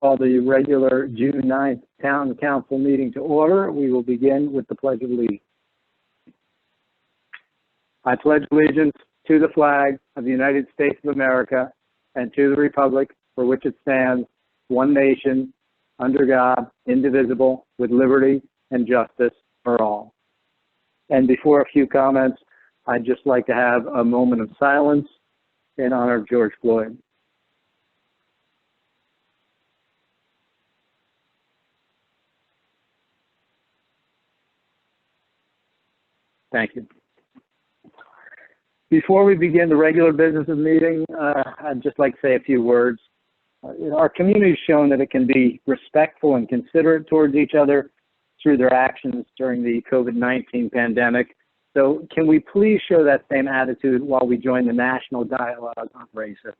Call the regular June 9th Town Council meeting to order. We will begin with the Pledge of Allegiance. I pledge allegiance to the flag of the United States of America and to the republic for which it stands, one nation, under God, indivisible, with liberty and justice for all. And before a few comments, I'd just like to have a moment of silence in honor of George Floyd. Thank you. Before we begin the regular business of the meeting, I'd just like to say a few words. Our community has shown that it can be respectful and considerate towards each other through their actions during the COVID-19 pandemic. So can we please show that same attitude while we join the national dialogue on racism?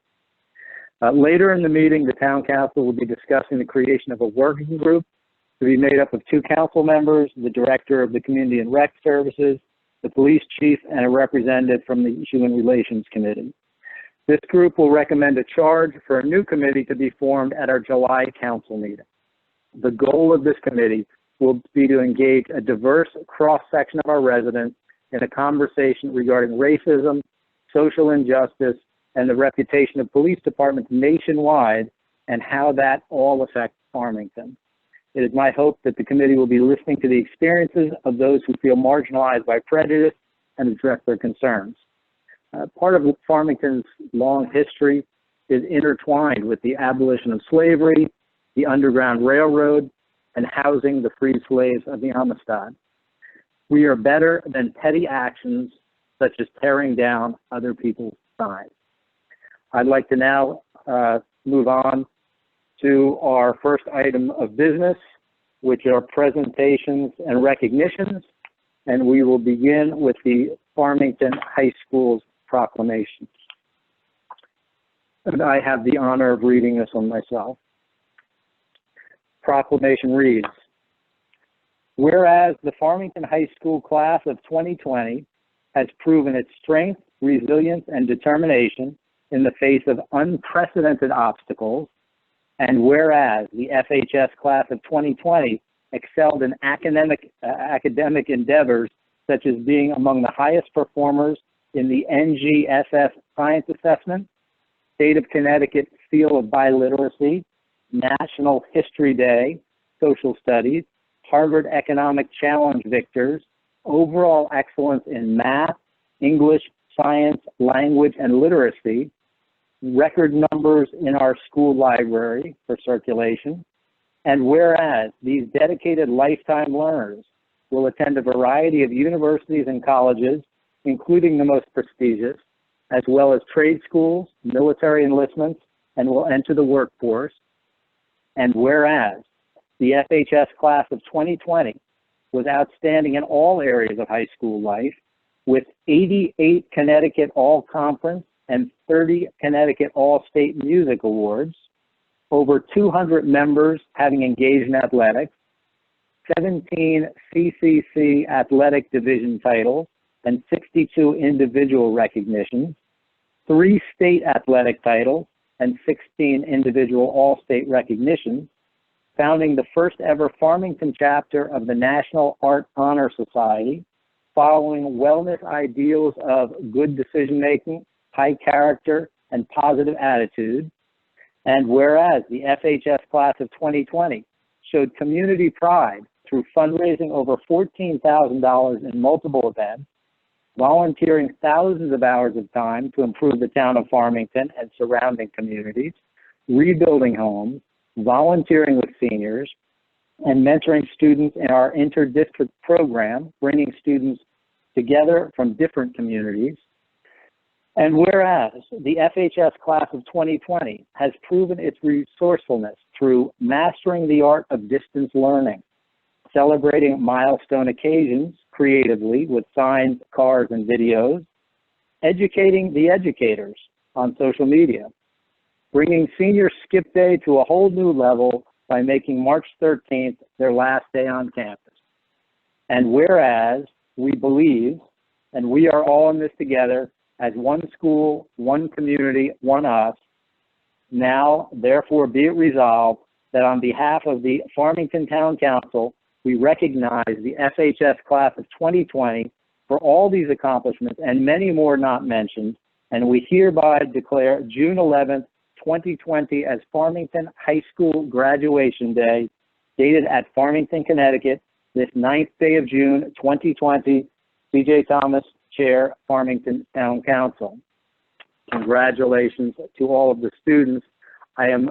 Later in the meeting, the Town Council will be discussing the creation of a working group to be made up of 2 council members, the Director of the Community and Rec Services, the Police Chief, and a representative from the Human Relations Committee. This group will recommend a charge for a new committee to be formed at our July council meeting. The goal of this committee will be to engage a diverse cross-section of our residents in a conversation regarding racism, social injustice, and the reputation of police departments nationwide and how that all affects Farmington. It is my hope that the committee will be listening to the experiences of those who feel marginalized by prejudice and address their concerns. Part of Farmington's long history is intertwined with the abolition of slavery, the Underground Railroad, and housing the freed slaves of the Amistad. We are better than petty actions such as tearing down other people's signs. I'd like to now move on to our first item of business, which are presentations and recognitions, and we will begin with the Farmington High School's proclamations. And I have the honor of reading this one myself. Proclamation reads, whereas the Farmington High School class of 2020 has proven its strength, resilience, and determination in the face of unprecedented obstacles, and whereas the FHS class of 2020 excelled in academic endeavors, such as being among the highest performers in the NGSS Science Assessment, State of Connecticut Seal of Biliteracy, National History Day, Social Studies, Harvard Economic Challenge victors, overall excellence in math, English, science, language, and literacy, record numbers in our school library for circulation, and whereas these dedicated lifetime learners will attend a variety of universities and colleges, including the most prestigious, as well as trade schools, military enlistments, and will enter the workforce, and whereas the FHS class of 2020 was outstanding in all areas of high school life, with 88 Connecticut All-Conference and 30 Connecticut All-State Music Awards, over 200 members having engaged in athletics, 17 CCC Athletic Division titles, and 62 individual recognitions, 3 state athletic titles, and 16 individual all-state recognitions, founding the first ever Farmington chapter of the National Art Honor Society, following wellness ideals of good decision-making, high character, and positive attitude. And whereas the FHS class of 2020 showed community pride through fundraising over $14,000 in multiple events, volunteering thousands of hours of time to improve the town of Farmington and surrounding communities, rebuilding homes, volunteering with seniors, and mentoring students in our inter-district program, bringing students together from different communities. And whereas the FHS class of 2020 has proven its resourcefulness through mastering the art of distance learning, celebrating milestone occasions creatively with signs, cards, and videos, educating the educators on social media, bringing Senior Skip Day to a whole new level by making March 13th their last day on campus. And whereas we believe, and we are all in this together, as one school, one community, one us, now therefore be it resolved that on behalf of the Farmington Town Council, we recognize the FHS class of 2020 for all these accomplishments and many more not mentioned, and we hereby declare June 11th, 2020 as Farmington High School Graduation Day, dated at Farmington, Connecticut, this 9th day of June, 2020. C.J. Thomas, Chair, Farmington Town Council. Congratulations to all of the students. I am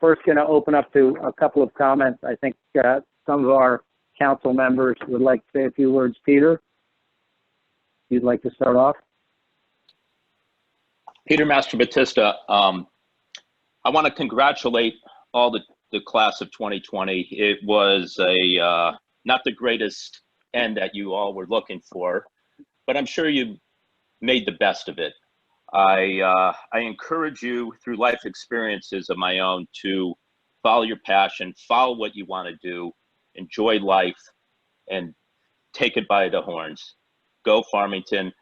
first going to open up to a couple of comments. I think some of our council members would like to say a few words. Peter, you'd like to start off? Peter Master Batista, I want to congratulate all the class of 2020. It was not the greatest end that you all were looking for, but I'm sure you made the best of it. I encourage you through life experiences of my own to follow your passion, follow what you want to do, enjoy life, and take it by the horns. Go Farmington.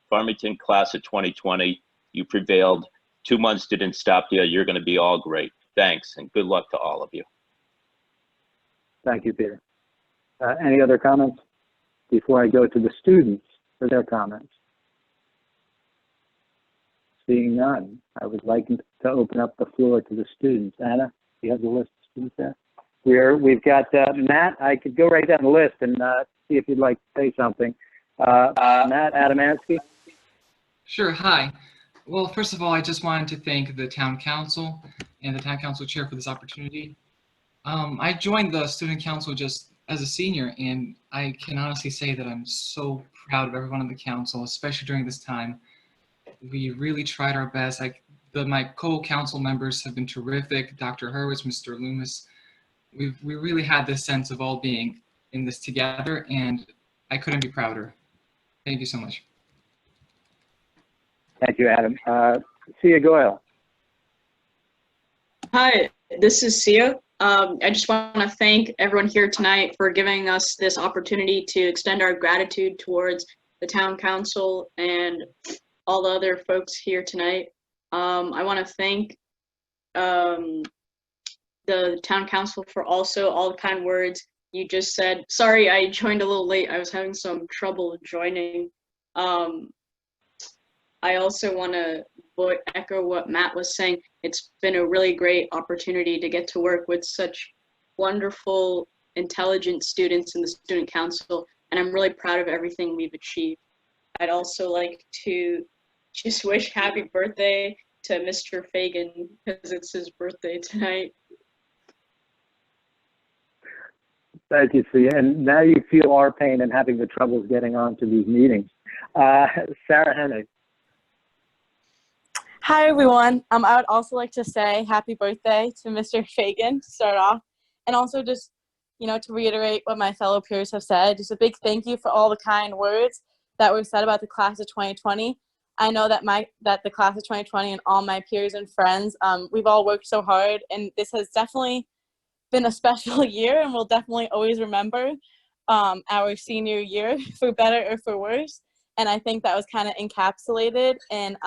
Farmington class of 2020, you prevailed. 2 months didn't stop you. You're going to be all great. Thanks, and good luck to all of you. Thank you, Peter. Any other comments before I go to the students for their comments? Seeing none, I would like to open up the floor to the students. Anna, do you have the list of students there? We've got Matt. I could go right down the list and see if you'd like to say something. Matt Adamansky. Sure, hi. Well, first of all, I just wanted to thank the town council and the town council chair for this opportunity. I joined the student council just as a senior, and I can honestly say that I'm so proud of everyone on the council, especially during this time. We really tried our best. My co-council members have been terrific. Dr. Hurwitz, Mr. Loomis. We really had this sense of all being in this together, and I couldn't be prouder. Thank you so much. Thank you, Adam. Sia Goyle. Hi, this is Sia. I just want to thank everyone here tonight for giving us this opportunity to extend our gratitude towards the town council and all the other folks here tonight. I want to thank the town council for also all the kind words you just said. Sorry, I joined a little late. I was having some trouble joining. I also want to echo what Matt was saying. It's been a really great opportunity to get to work with such wonderful, intelligent students in the student council, and I'm really proud of everything we've achieved. I'd also like to just wish happy birthday to Mr. Fagan because it's his birthday tonight. Thank you, Sia. And now you feel our pain and having the troubles getting on to these meetings. Sarah Hennig. Hi, everyone. I would also like to say happy birthday to Mr. Fagan to start off. And also just, to reiterate what my fellow peers have said, just a big thank you for all the kind words that were said about the class of 2020. I know that the class of 2020 and all my peers and friends, we've all worked so hard, and this has definitely been a special year, and we'll definitely always remember our senior year for better or for worse. And I think that was kind of encapsulated in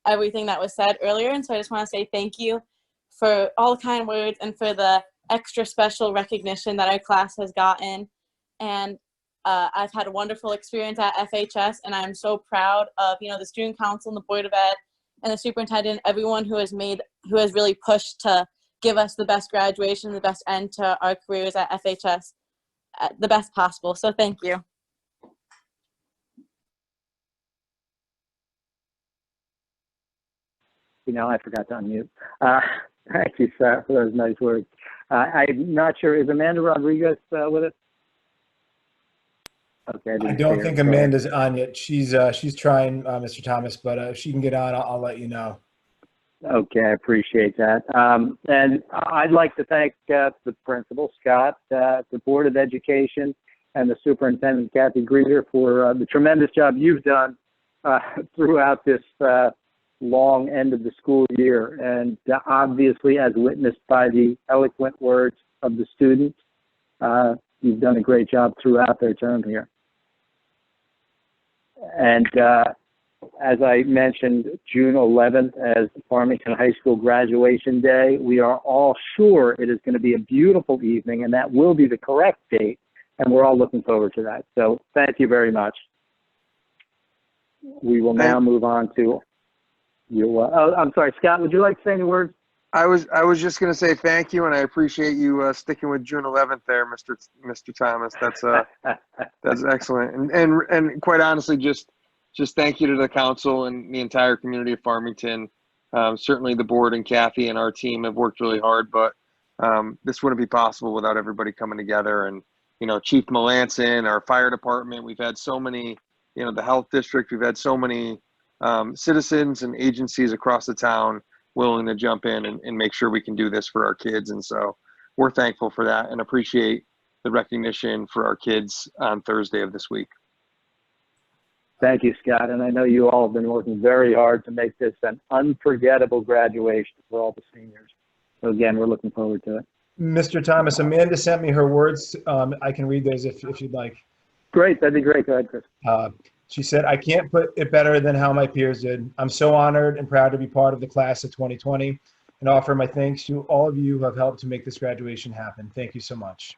everything that was said earlier. And so I just want to say thank you for all the kind words and for the extra special recognition that our class has gotten. And I've had a wonderful experience at FHS, and I'm so proud of, the student council and the board of ed and the superintendent, everyone who has really pushed to give us the best graduation, the best end to our careers at FHS, the best possible. So thank you. I forgot to unmute. Thank you, Sarah, for those nice words. I'm not sure, is Amanda Rodriguez with us? Okay. I don't think Amanda's on yet. She's trying, Mr. Thomas, but if she can get on, I'll let you know. Okay, I appreciate that. And I'd like to thank the principal, Scott, the Board of Education, and the superintendent, Kathy Grieser, for the tremendous job you've done throughout this long end of the school year. And obviously, as witnessed by the eloquent words of the students, you've done a great job throughout their term here. And as I mentioned, June 11th as Farmington High School graduation day. We are all sure it is going to be a beautiful evening, and that will be the correct date, and we're all looking forward to that. So thank you very much. We will now move on to your, I'm sorry, Scott, would you like to say any words? I was just going to say thank you, and I appreciate you sticking with June 11th there, Mr. Thomas. That's excellent. And quite honestly, just thank you to the council and the entire community of Farmington. Certainly the board and Kathy and our team have worked really hard, but this wouldn't be possible without everybody coming together. And, you know, Chief Melanson, our fire department, we've had so many, you know, the health district, we've had so many citizens and agencies across the town willing to jump in and make sure we can do this for our kids. And so we're thankful for that and appreciate the recognition for our kids on Thursday of this week. Thank you, Scott. And I know you all have been working very hard to make this an unforgettable graduation for all the seniors. So again, we're looking forward to it. Mr. Thomas, Amanda sent me her words. I can read those if you'd like. Great. That'd be great. Go ahead, Chris. She said, I can't put it better than how my peers did. I'm so honored and proud to be part of the class of 2020 and offer my thanks to all of you who have helped to make this graduation happen. Thank you so much.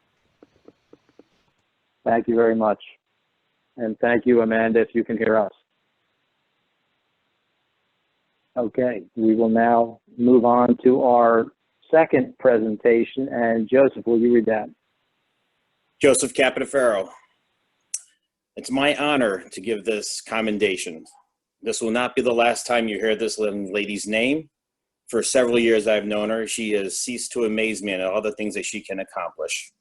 Thank you very much. And thank you, Amanda, if you can hear us. Okay, we will now move on to our second presentation. And Joseph, will you read that? Joseph Capitafaro. It's my honor to give this commendation. This will not be the last time you hear this lady's name. For several years I've known her, she has ceased to amaze me at all the things that she can accomplish.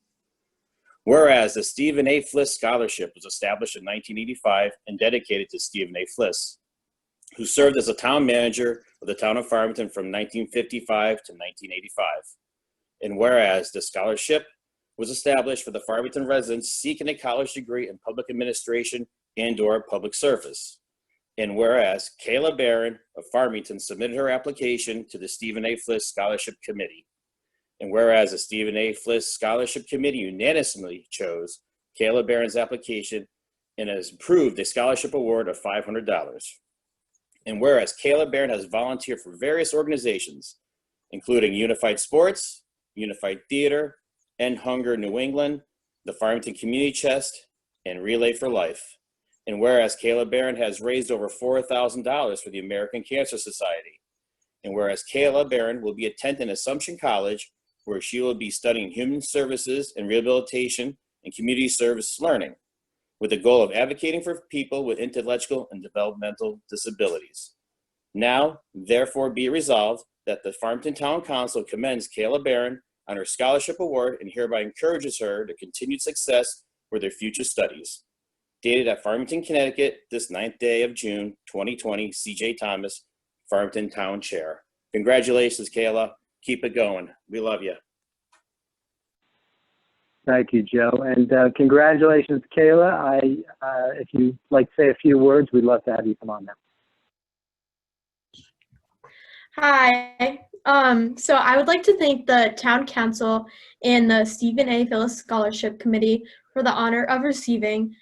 Whereas the Stephen A. Fliss Scholarship was established in 1985 and dedicated to Stephen A. Fliss, who served as a town manager of the town of Farmington from 1955 to 1985. And whereas the scholarship was established for the Farmington residents seeking a college degree in public administration and/or public service. And whereas Kayla Barron of Farmington submitted her application to the Stephen A. Fliss Scholarship Committee. And whereas the Stephen A. Fliss Scholarship Committee unanimously chose Kayla Barron's application and has approved a scholarship award of $500. And whereas Kayla Barron has volunteered for various organizations, including Unified Sports, Unified Theater, End Hunger New England, the Farmington Community Chest, and Relay for Life. And whereas Kayla Barron has raised over $4,000 for the American Cancer Society. And whereas Kayla Barron will be attending Assumption College, where she will be studying human services and rehabilitation and community service learning, with the goal of advocating for people with intellectual and developmental disabilities. Now, therefore, be resolved that the Farmington Town Council commends Kayla Barron on her scholarship award and hereby encourages her to continued success with her future studies. Dated at Farmington, Connecticut, this 9th day of June, 2020, C.J. Thomas, Farmington Town Chair. Congratulations, Kayla. Keep it going. We love you. Thank you, Joe. And congratulations, Kayla. If you'd like to say a few words, we'd love to have you come on now. Hi. So I would like to thank the Town Council and the Stephen A. Fliss Scholarship Committee for the honor of receiving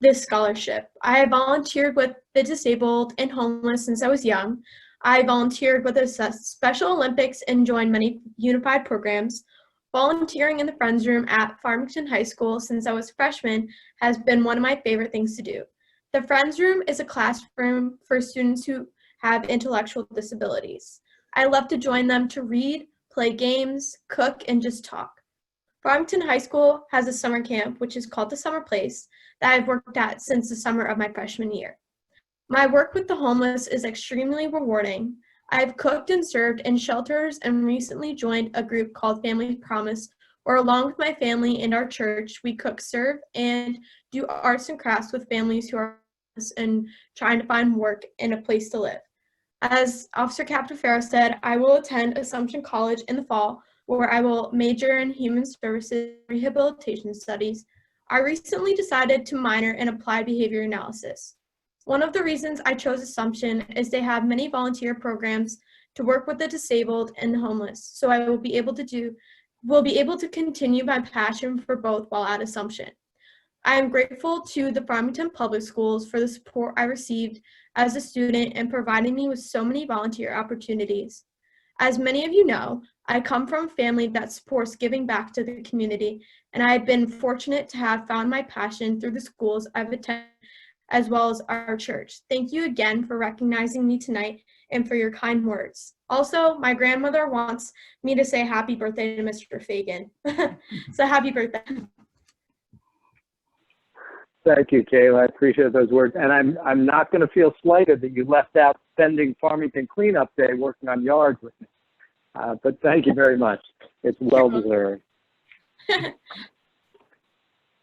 this scholarship. I have volunteered with the disabled and homeless since I was young. I volunteered with the Special Olympics and joined many unified programs. Volunteering in the Friends Room at Farmington High School since I was a freshman has been one of my favorite things to do. The Friends Room is a classroom for students who have intellectual disabilities. I love to join them to read, play games, cook, and just talk. Farmington High School has a summer camp, which is called the Summer Place, that I've worked at since the summer of my freshman year. My work with the homeless is extremely rewarding. I've cooked and served in shelters and recently joined a group called Family Promise, where along with my family and our church, we cook, serve, and do arts and crafts with families who are homeless and trying to find work and a place to live. As Officer Capitafaro said, I will attend Assumption College in the fall, where I will major in Human Services Rehabilitation Studies. I recently decided to minor in Applied Behavior Analysis. One of the reasons I chose Assumption is they have many volunteer programs to work with the disabled and the homeless, so I will be able to continue my passion for both while at Assumption. I am grateful to the Farmington Public Schools for the support I received as a student and providing me with so many volunteer opportunities. As many of you know, I come from a family that supports giving back to the community, and I have been fortunate to have found my passion through the schools I've attended as well as our church. Thank you again for recognizing me tonight and for your kind words. Also, my grandmother wants me to say happy birthday to Mr. Fagan. So happy birthday. Thank you, Kayla. I appreciate those words. And I'm not going to feel slighted that you left out spending Farmington Cleanup Day working on yards with me. But thank you very much. It's well deserved.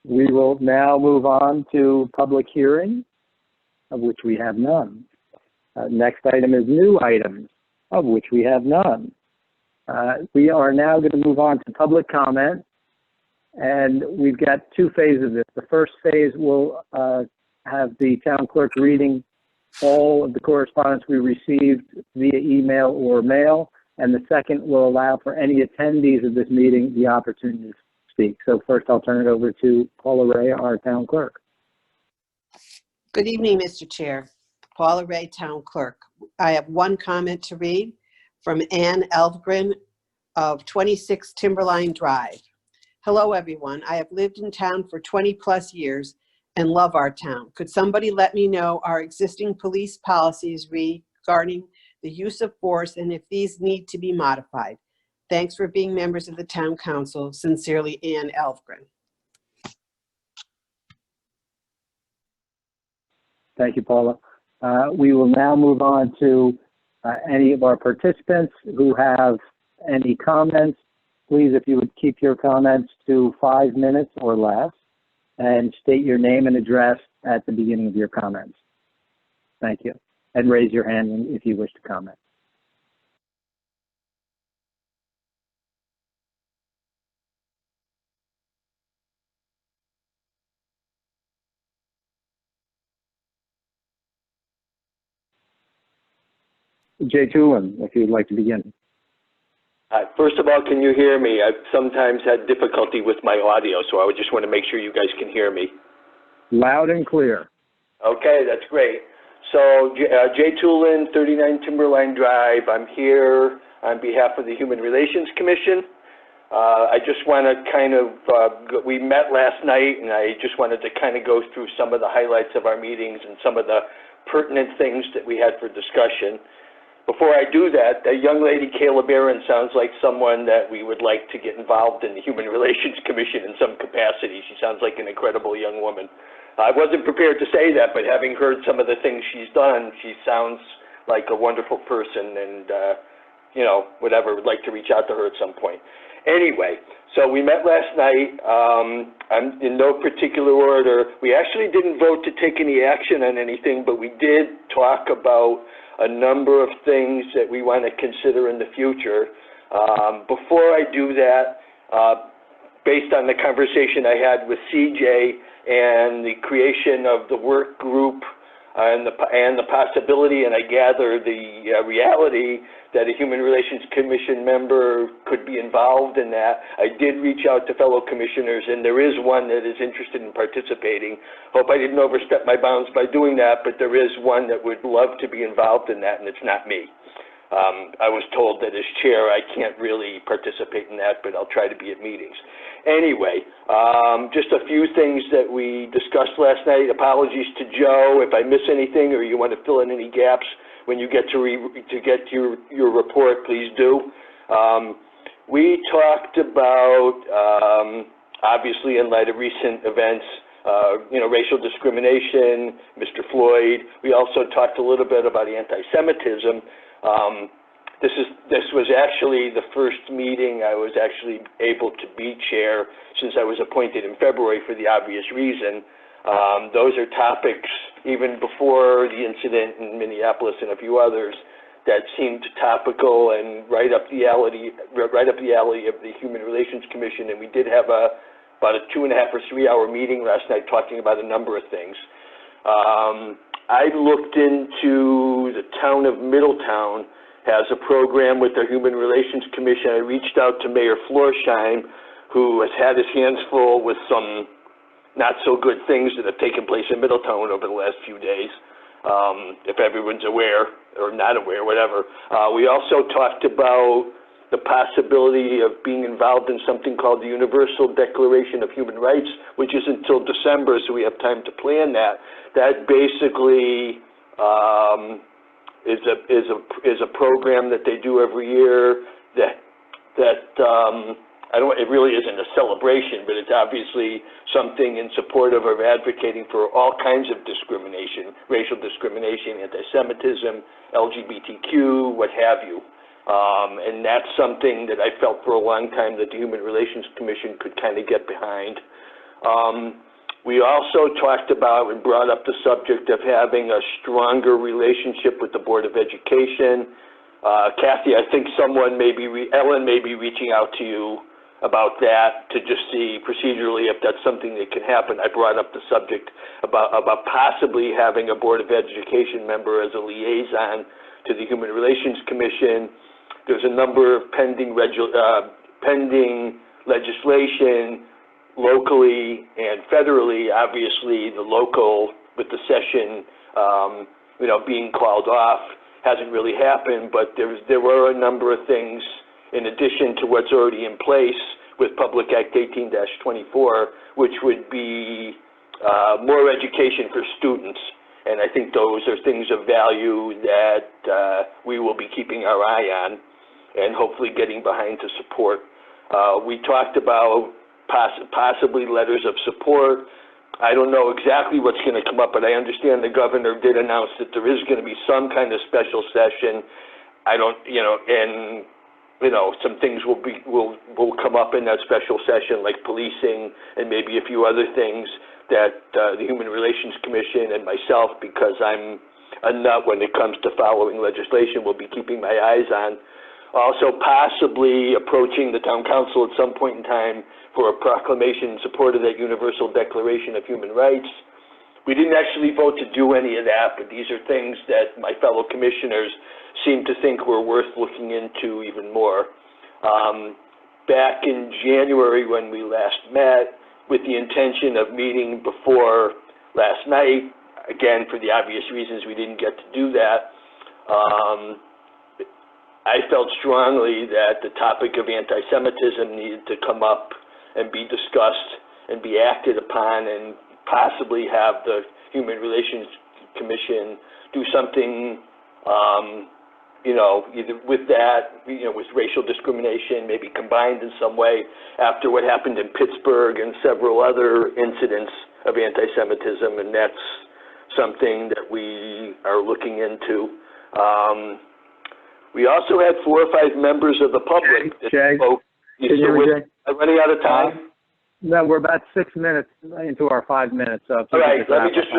We will now move on to public hearing, of which we have none. Next item is new items, of which we have none. We are now going to move on to public comment, and we've got two phases of this. The first phase will have the town clerk reading all of the correspondence we received via email or mail, and the second will allow for any attendees of this meeting the opportunity to speak. So first I'll turn it over to Paula Ray, our town clerk. Good evening, Mr. Chair. Paula Ray, Town Clerk. I have one comment to read from Ann Elfgren of 26 Timberline Drive. Hello, everyone. I have lived in town for 20 plus years and love our town. Could somebody let me know our existing police policies regarding the use of force and if these need to be modified? Thanks for being members of the Town Council. Sincerely, Ann Elfgren. Thank you, Paula. We will now move on to any of our participants who have any comments. Please, if you would keep your comments to 5 minutes or less and state your name and address at the beginning of your comments. Thank you. And raise your hand if you wish to comment. Jay Tulin, if you'd like to begin. First of all, can you hear me? I've sometimes had difficulty with my audio, so I would just want to make sure you guys can hear me. Loud and clear. Okay, that's great. So Jay Tulin, 39 Timberline Drive. I'm here on behalf of the Human Relations Commission. I just want to kind of, we met last night, and I just wanted to kind of go through some of the highlights of our meetings and some of the pertinent things that we had for discussion. Before I do that, the young lady, Kayla Barron, sounds like someone that we would like to get involved in the Human Relations Commission in some capacity. She sounds like an incredible young woman. I wasn't prepared to say that, but having heard some of the things she's done, she sounds like a wonderful person and, you know, whatever, would like to reach out to her at some point. Anyway, so we met last night. I'm in no particular order. We actually didn't vote to take any action on anything, but we did talk about a number of things that we want to consider in the future. Before I do that, based on the conversation I had with CJ and the creation of the work group and the possibility, and I gather the reality that a Human Relations Commission member could be involved in that, I did reach out to fellow commissioners, and there is one that is interested in participating. Hope I didn't overstep my bounds by doing that, but there is one that would love to be involved in that, and it's not me. I was told that as chair, I can't really participate in that, but I'll try to be at meetings. Anyway, just a few things that we discussed last night. Apologies to Joe if I miss anything or you want to fill in any gaps when you get to get your report, please do. We talked about, obviously in light of recent events, you know, racial discrimination, Mr. Floyd. We also talked a little bit about anti-Semitism. This was actually the first meeting I was actually able to be chair since I was appointed in February for the obvious reason. Those are topics, even before the incident in Minneapolis and a few others, that seemed topical and right up the alley of the Human Relations Commission. And we did have about a 2.5 or 3 hour meeting last night talking about a number of things. I looked into the town of Middletown has a program with their Human Relations Commission. I reached out to Mayor Florsheim, who has had his hands full with some not so good things that have taken place in Middletown over the last few days. if everyone's aware or not aware, whatever. We also talked about the possibility of being involved in something called the Universal Declaration of Human Rights, which is until December, so we have time to plan that. That basically is a program that they do every year that it really isn't a celebration, but it's obviously something in support of or advocating for all kinds of discrimination, racial discrimination, anti-Semitism, LGBTQ, what have you. And that's something that I felt for a long time that the Human Relations Commission could kind of get behind. We also talked about and brought up the subject of having a stronger relationship with the Board of Education. Kathy, I think Ellen may be reaching out to you about that to just see procedurally if that's something that can happen. I brought up the subject about possibly having a Board of Education member as a liaison to the Human Relations Commission. There's a number of pending legislation locally and federally. Obviously, the local with the session, being called off hasn't really happened, but there were a number of things in addition to what's already in place with Public Act 18-24, which would be more education for students. And I think those are things of value that we will be keeping our eye on and hopefully getting behind to support. We talked about possibly letters of support. I don't know exactly what's going to come up, but I understand the governor did announce that there is going to be some kind of special session. Some things will come up in that special session, like policing and maybe a few other things that the Human Relations Commission and myself, because I'm a nut when it comes to following legislation, will be keeping my eyes on. Also possibly approaching the town council at some point in time for a proclamation in support of that Universal Declaration of Human Rights. We didn't actually vote to do any of that, but these are things that my fellow commissioners seem to think were worth looking into even more. Back in January when we last met, with the intention of meeting before last night, again, for the obvious reasons we didn't get to do that, I felt strongly that the topic of anti-Semitism needed to come up and be discussed and be acted upon, and possibly have the Human Relations Commission do something, either with that, with racial discrimination, maybe combined in some way after what happened in Pittsburgh and several other incidents of anti-Semitism, and that's something that we are looking into. We also had 4 or 5 members of the public that spoke. Are we running out of time? No, we're about 6 minutes into our 5 minutes. So all right, let me just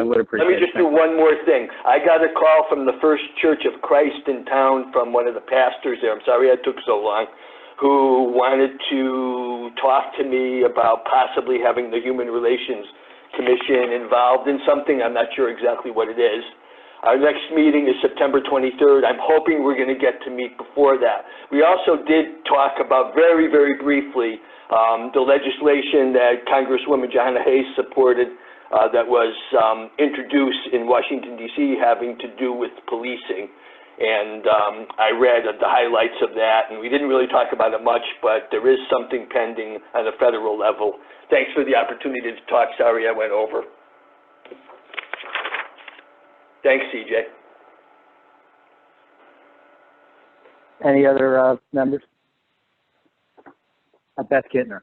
do one more thing. I got a call from the First Church of Christ in town from one of the pastors there. I'm sorry it took so long. Who wanted to talk to me about possibly having the Human Relations Commission involved in something. I'm not sure exactly what it is. Our next meeting is September 23rd. I'm hoping we're going to get to meet before that. We also did talk about very, very briefly the legislation that Congresswoman Jahana Hayes supported that was introduced in Washington, D.C., having to do with policing. And I read the highlights of that, and we didn't really talk about it much, but there is something pending on a federal level. Thanks for the opportunity to talk. Sorry I went over. Thanks, CJ. Any other members? Beth Kittner.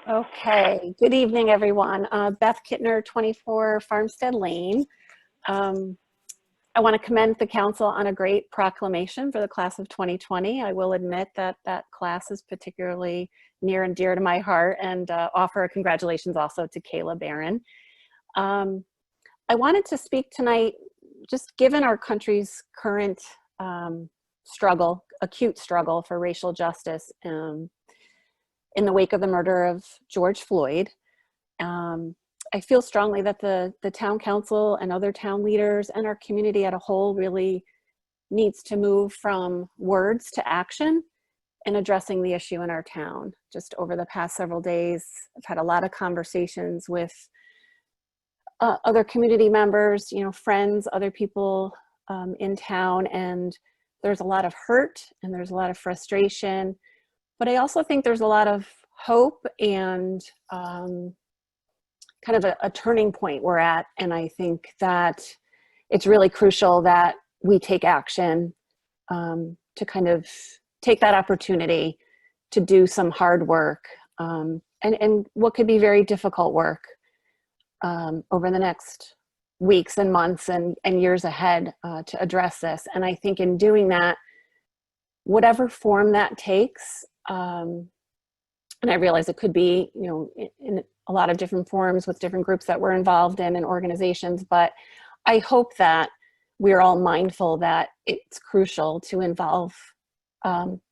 Okay, good evening, everyone. Beth Kittner, 24 Farmstead Lane. I want to commend the council on a great proclamation for the class of 2020. I will admit that that class is particularly near and dear to my heart, and offer a congratulations also to Kayla Barron. I wanted to speak tonight, just given our country's current acute struggle for racial justice in the wake of the murder of George Floyd. I feel strongly that the town council and other town leaders and our community at a whole really needs to move from words to action in addressing the issue in our town. Just over the past several days, I've had a lot of conversations with other community members, you know, friends, other people in town, and there's a lot of hurt and there's a lot of frustration, but I also think there's a lot of hope and kind of a turning point we're at, and I think that it's really crucial that we take action to kind of take that opportunity to do some hard work and what could be very difficult work over the next weeks and months and years ahead to address this. And I think in doing that, whatever form that takes, and I realize it could be, you know, in a lot of different forms with different groups that we're involved in and organizations, but I hope that we're all mindful that it's crucial to involve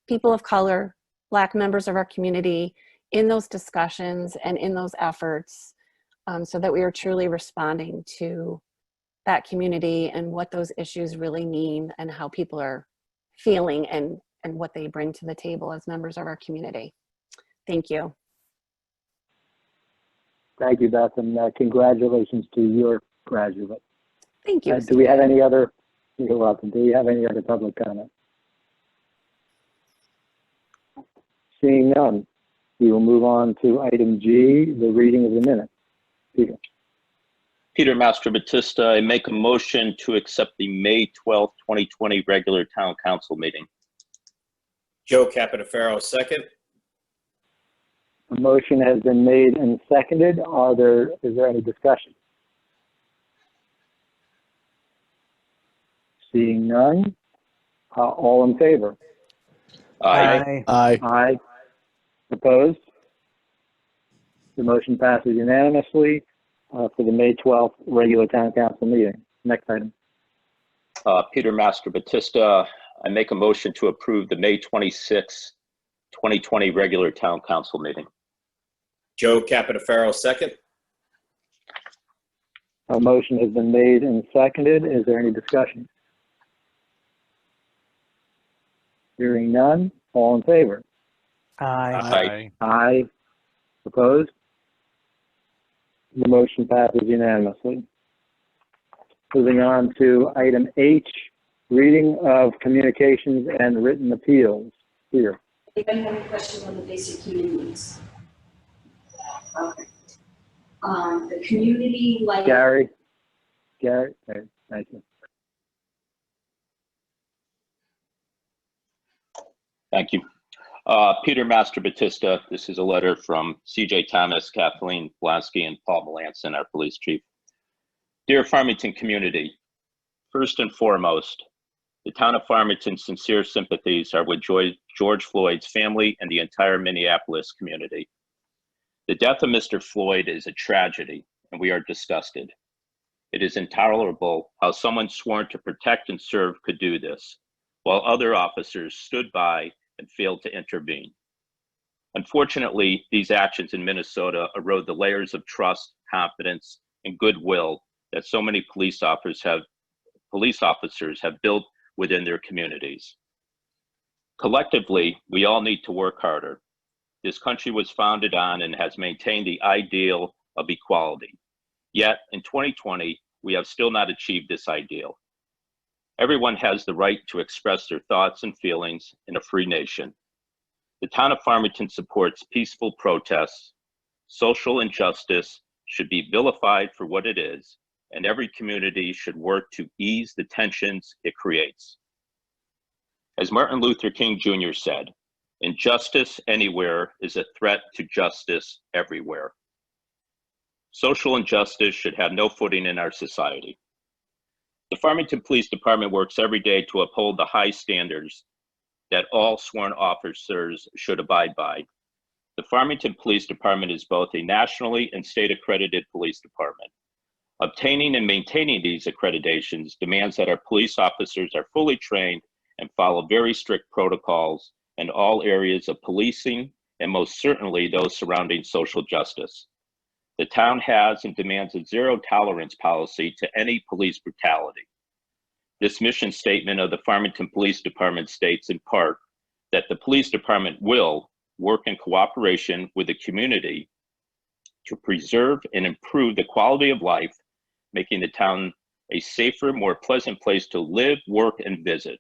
people of color, Black members of our community in those discussions and in those efforts so that we are truly responding to that community and what those issues really mean and how people are feeling and what they bring to the table as members of our community. Thank you. Thank you, Beth, and congratulations to your graduate. Thank you. Do we have any other, you're welcome, do we have any other public comment? Seeing none, we will move on to item G, the reading of the minutes. Peter. Peter Mastrobatista, I make a motion to accept the May 12th, 2020 regular town council meeting. Joe Capitafaro, second. A motion has been made and seconded. Is there any discussion? Seeing none, all in favor? Aye. Aye. Aye. Opposed? The motion passes unanimously for the May 12th regular town council meeting. Next item. Peter Mastrobatista, I make a motion to approve the May 26th, 2020 regular town council meeting. Joe Capitafaro, second. A motion has been made and seconded. Is there any discussion? Hearing none, all in favor? Aye. Aye. Opposed? The motion passes unanimously. Moving on to item H, reading of communications and written appeals. Here. Anybody have any questions on the basic human needs? Okay. The community like Gary, thank you. Thank you. Peter Mastrobatista, this is a letter from CJ Thomas, Kathleen Blasky, and Paul Melanson, our police chief. Dear Farmington community, first and foremost, the town of Farmington's sincere sympathies are with George Floyd's family and the entire Minneapolis community. The death of Mr. Floyd is a tragedy, and we are disgusted. It is intolerable how someone sworn to protect and serve could do this, while other officers stood by and failed to intervene. Unfortunately, these actions in Minnesota erode the layers of trust, confidence, and goodwill that so many police officers have built within their communities. Collectively, we all need to work harder. This country was founded on and has maintained the ideal of equality. Yet, in 2020, we have still not achieved this ideal. Everyone has the right to express their thoughts and feelings in a free nation. The town of Farmington supports peaceful protests. Social injustice should be vilified for what it is, and every community should work to ease the tensions it creates. As Martin Luther King Jr. said, injustice anywhere is a threat to justice everywhere. Social injustice should have no footing in our society. The Farmington Police Department works every day to uphold the high standards that all sworn officers should abide by. The Farmington Police Department is both a nationally and state accredited police department. Obtaining and maintaining these accreditations demands that our police officers are fully trained and follow very strict protocols in all areas of policing, and most certainly those surrounding social justice. The town has and demands a zero tolerance policy to any police brutality. This mission statement of the Farmington Police Department states in part that the police department will work in cooperation with the community to preserve and improve the quality of life making the town a safer, more pleasant place to live, work, and visit.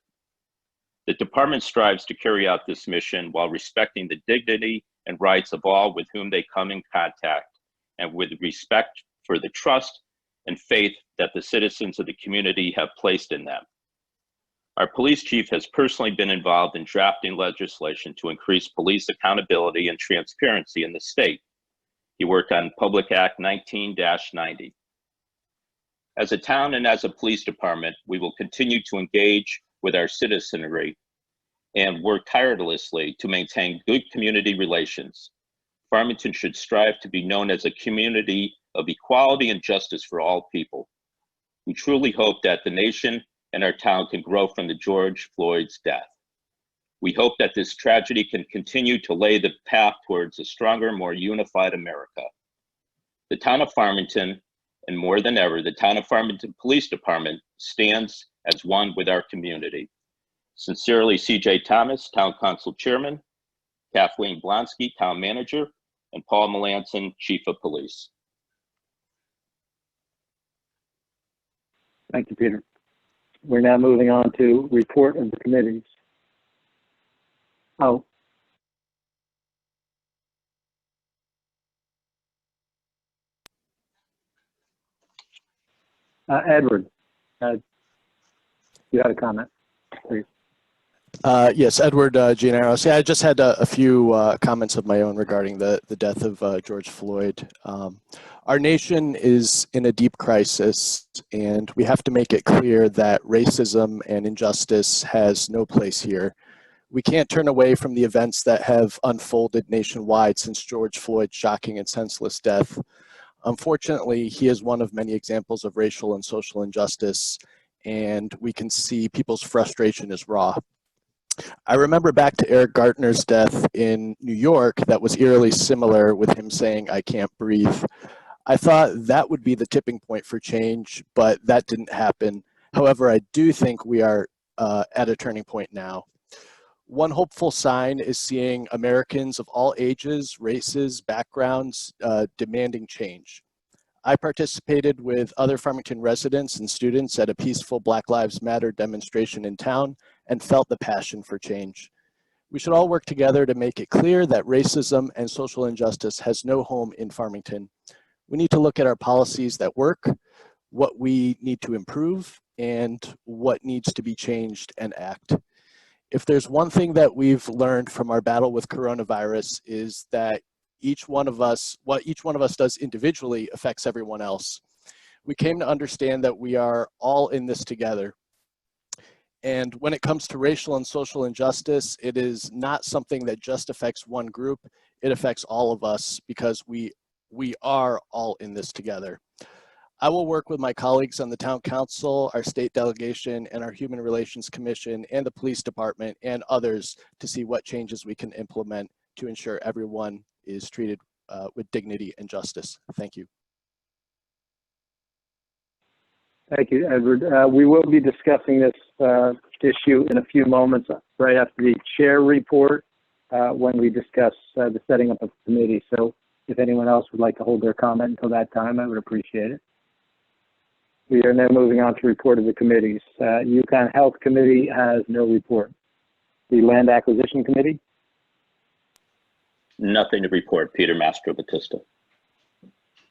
The department strives to carry out this mission while respecting the dignity and rights of all with whom they come in contact, and with respect for the trust and faith that the citizens of the community have placed in them. Our police chief has personally been involved in drafting legislation to increase police accountability and transparency in the state. He worked on Public Act 19-90. As a town and as a police department, we will continue to engage with our citizenry and work tirelessly to maintain good community relations. Farmington should strive to be known as a community of equality and justice for all people. We truly hope that the nation and our town can grow from the George Floyd's death. We hope that this tragedy can continue to lay the path towards a stronger, more unified America. The town of Farmington, and more than ever, the town of Farmington Police Department stands as one with our community. Sincerely, C.J. Thomas, Town Council Chairman, Kathleen Blonsky, Town Manager, and Paul Melanson, Chief of Police. Thank you, Peter. We're now moving on to report of the committees. Oh. Edward, you had a comment, please. Yes, Edward Gianaros. Yeah, I just had a few comments of my own regarding the death of George Floyd. Our nation is in a deep crisis, and we have to make it clear that racism and injustice has no place here. We can't turn away from the events that have unfolded nationwide since George Floyd's shocking and senseless death. Unfortunately, he is one of many examples of racial and social injustice, and we can see people's frustration is raw. I remember back to Eric Gartner's death in New York that was eerily similar, with him saying, "I can't breathe." I thought that would be the tipping point for change, but that didn't happen. However, I do think we are at a turning point now. One hopeful sign is seeing Americans of all ages, races, backgrounds demanding change. I participated with other Farmington residents and students at a peaceful Black Lives Matter demonstration in town and felt the passion for change. We should all work together to make it clear that racism and social injustice has no home in Farmington. We need to look at our policies that work, what we need to improve, and what needs to be changed and act. If there's one thing that we've learned from our battle with coronavirus is that what each one of us does individually affects everyone else. We came to understand that we are all in this together. And when it comes to racial and social injustice, it is not something that just affects one group. It affects all of us because we are all in this together. I will work with my colleagues on the town council, our state delegation, and our human relations commission, and the police department, and others to see what changes we can implement to ensure everyone is treated with dignity and justice. Thank you. Thank you, Edward. We will be discussing this issue in a few moments, right after the chair report, when we discuss the setting up of the committee. So if anyone else would like to hold their comment until that time, I would appreciate it. We are now moving on to report of the committees. Yukon Health Committee has no report. The Land Acquisition Committee? Nothing to report. Peter Mastro Batista.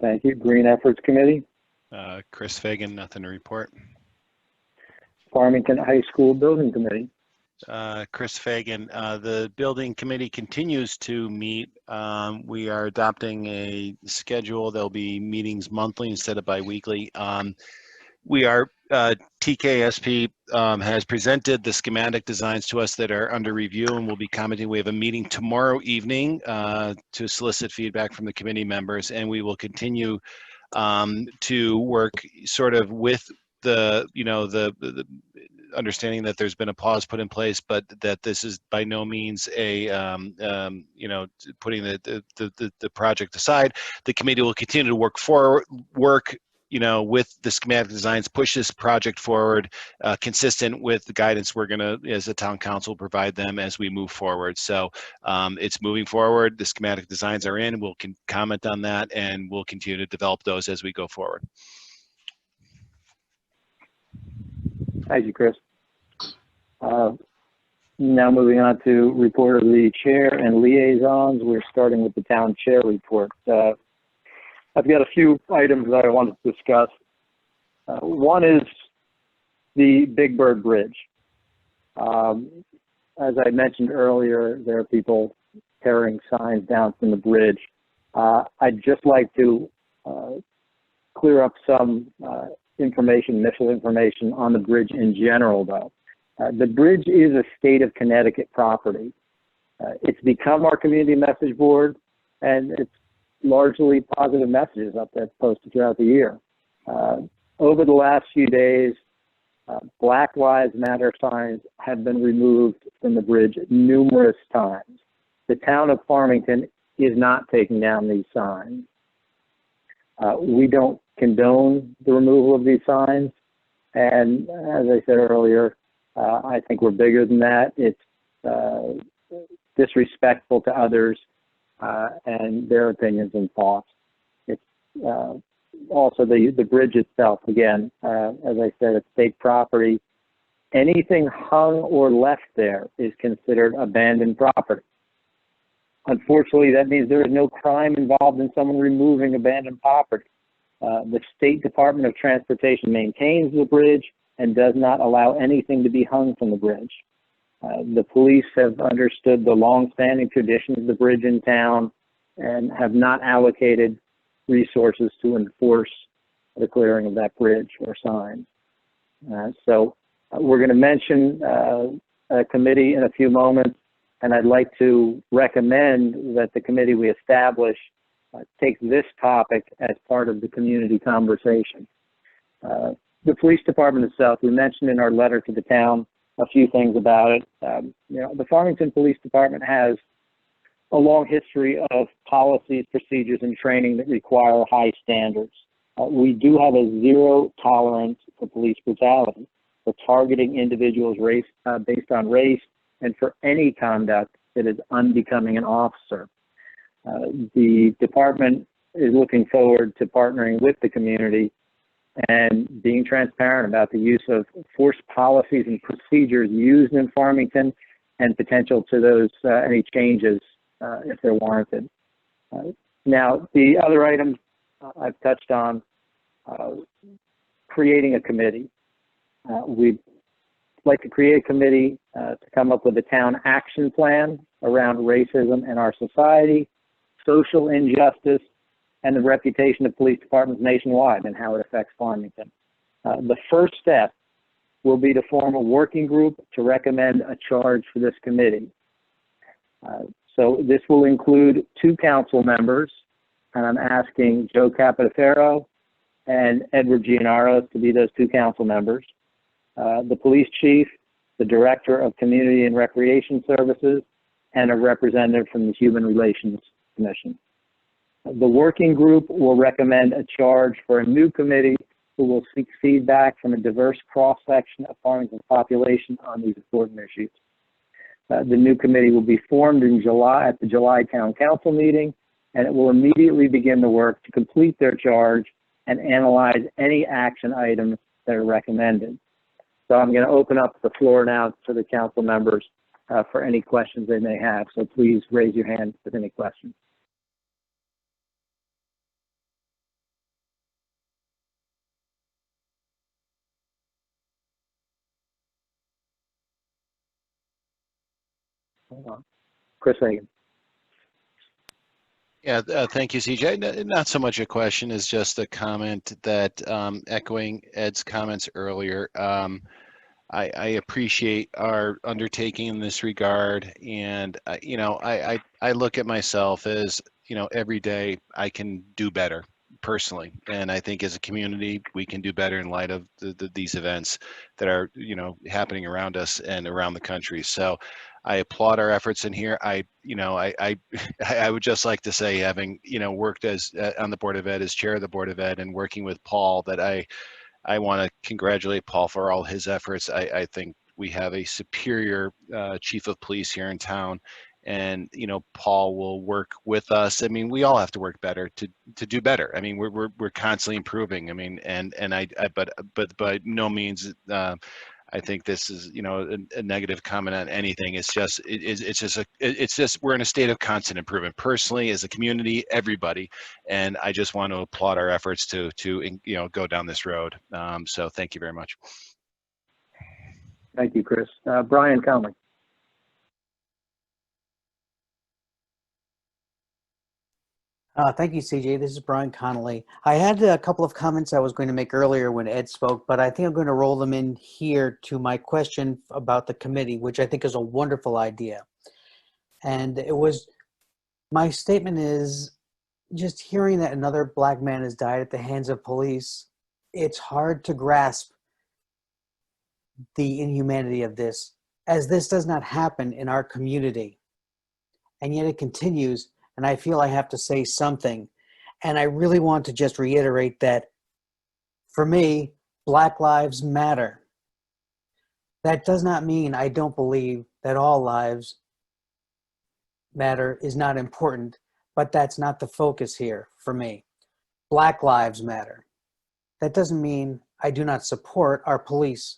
Thank you. Green Efforts Committee? Chris Fagan, nothing to report. Farmington High School Building Committee? Chris Fagan. The building committee continues to meet. We are adopting a schedule. There'll be meetings monthly instead of bi-weekly. TKSP has presented the schematic designs to us that are under review, and we'll be commenting. We have a meeting tomorrow evening to solicit feedback from the committee members, and we will continue to work sort of with the understanding that there's been a pause put in place, but that this is by no means a putting the project aside. The committee will continue to work with the schematic designs, push this project forward, consistent with the guidance we're going to, as a town council, provide them as we move forward. So it's moving forward. The schematic designs are in. We'll comment on that, and we'll continue to develop those as we go forward. Thank you, Chris. Now moving on to report of the chair and liaisons. We're starting with the town chair report. I've got a few items that I wanted to discuss. One is the Big Bird Bridge. As I mentioned earlier, there are people carrying signs down from the bridge. I'd just like to clear up some initial information on the bridge in general, though. The bridge is a state of Connecticut property. It's become our community message board, and it's largely positive messages up there posted throughout the year. Over the last few days, Black Lives Matter signs have been removed from the bridge numerous times. The town of Farmington is not taking down these signs. We don't condone the removal of these signs, and as I said earlier, I think we're bigger than that. It's disrespectful to others and their opinions and thoughts. It's also the bridge itself, again, as I said, it's state property. Anything hung or left there is considered abandoned property. Unfortunately, that means there is no crime involved in someone removing abandoned property. The State Department of Transportation maintains the bridge and does not allow anything to be hung from the bridge. The police have understood the long-standing tradition of the bridge in town and have not allocated resources to enforce the clearing of that bridge or signs. So we're going to mention a committee in a few moments, and I'd like to recommend that the committee we establish take this topic as part of the community conversation. The police department itself, we mentioned in our letter to the town a few things about it. The Farmington Police Department has a long history of policies, procedures, and training that require high standards. We do have a zero tolerance for police brutality, for targeting individuals based on race, and for any conduct that is unbecoming an officer. The department is looking forward to partnering with the community and being transparent about the use of force policies and procedures used in Farmington and potential to those any changes if they're warranted. Now, the other items I've touched on, creating a committee. We'd like to create a committee to come up with a town action plan around racism in our society, social injustice, and the reputation of police departments nationwide and how it affects Farmington. The first step will be to form a working group to recommend a charge for this committee. So this will include 2 council members, and I'm asking Joe Capitaferro and Edward Giannaros to be those 2 council members, the police chief, the director of community and recreation services, and a representative from the Human Relations Commission. The working group will recommend a charge for a new committee who will seek feedback from a diverse cross-section of Farmington's population on these important issues. The new committee will be formed in July at the July Town Council meeting, and it will immediately begin the work to complete their charge and analyze any action items that are recommended. So I'm going to open up the floor now to the council members for any questions they may have. So please raise your hand with any questions. Chris Hagan. Yeah, thank you, CJ. Not so much a question as just a comment that echoing Ed's comments earlier. I appreciate our undertaking in this regard, and I look at myself as every day I can do better personally, and I think as a community we can do better in light of these events that are happening around us and around the country. So I applaud our efforts in here. I would just like to say, having worked as on the Board of Ed as chair of the Board of Ed and working with Paul, that I want to congratulate Paul for all his efforts. I think we have a superior chief of police here in town, and Paul will work with us. I mean, we all have to work better to do better. I mean, we're constantly improving. I mean, but by no means. I think this is, you know, a negative comment on anything. It's just, it's just, we're in a state of constant improvement, personally, as a community, everybody. And I just want to applaud our efforts to you know, go down this road. So thank you very much. Thank you, Chris. Brian Conley. Thank you, CJ. This is Brian Connolly. I had a couple of comments I was going to make earlier when Ed spoke, but I think I'm going to roll them in here to my question about the committee, which I think is a wonderful idea. And my statement is, just hearing that another Black man has died at the hands of police, it's hard to grasp the inhumanity of this, as this does not happen in our community. And yet it continues, and I feel I have to say something. And I really want to just reiterate that, for me, Black lives matter. That does not mean I don't believe that all lives matter is not important, but that's not the focus here for me. Black lives matter. That doesn't mean I do not support our police.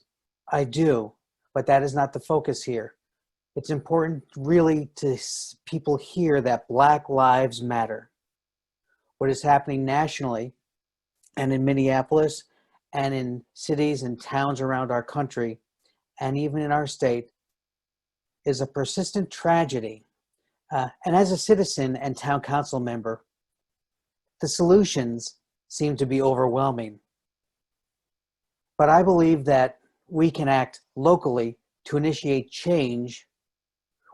I do, but that is not the focus here. It's important really to people hear that Black lives matter. What is happening nationally and in Minneapolis and in cities and towns around our country and even in our state is a persistent tragedy. And as a citizen and town council member, the solutions seem to be overwhelming. But I believe that we can act locally to initiate change,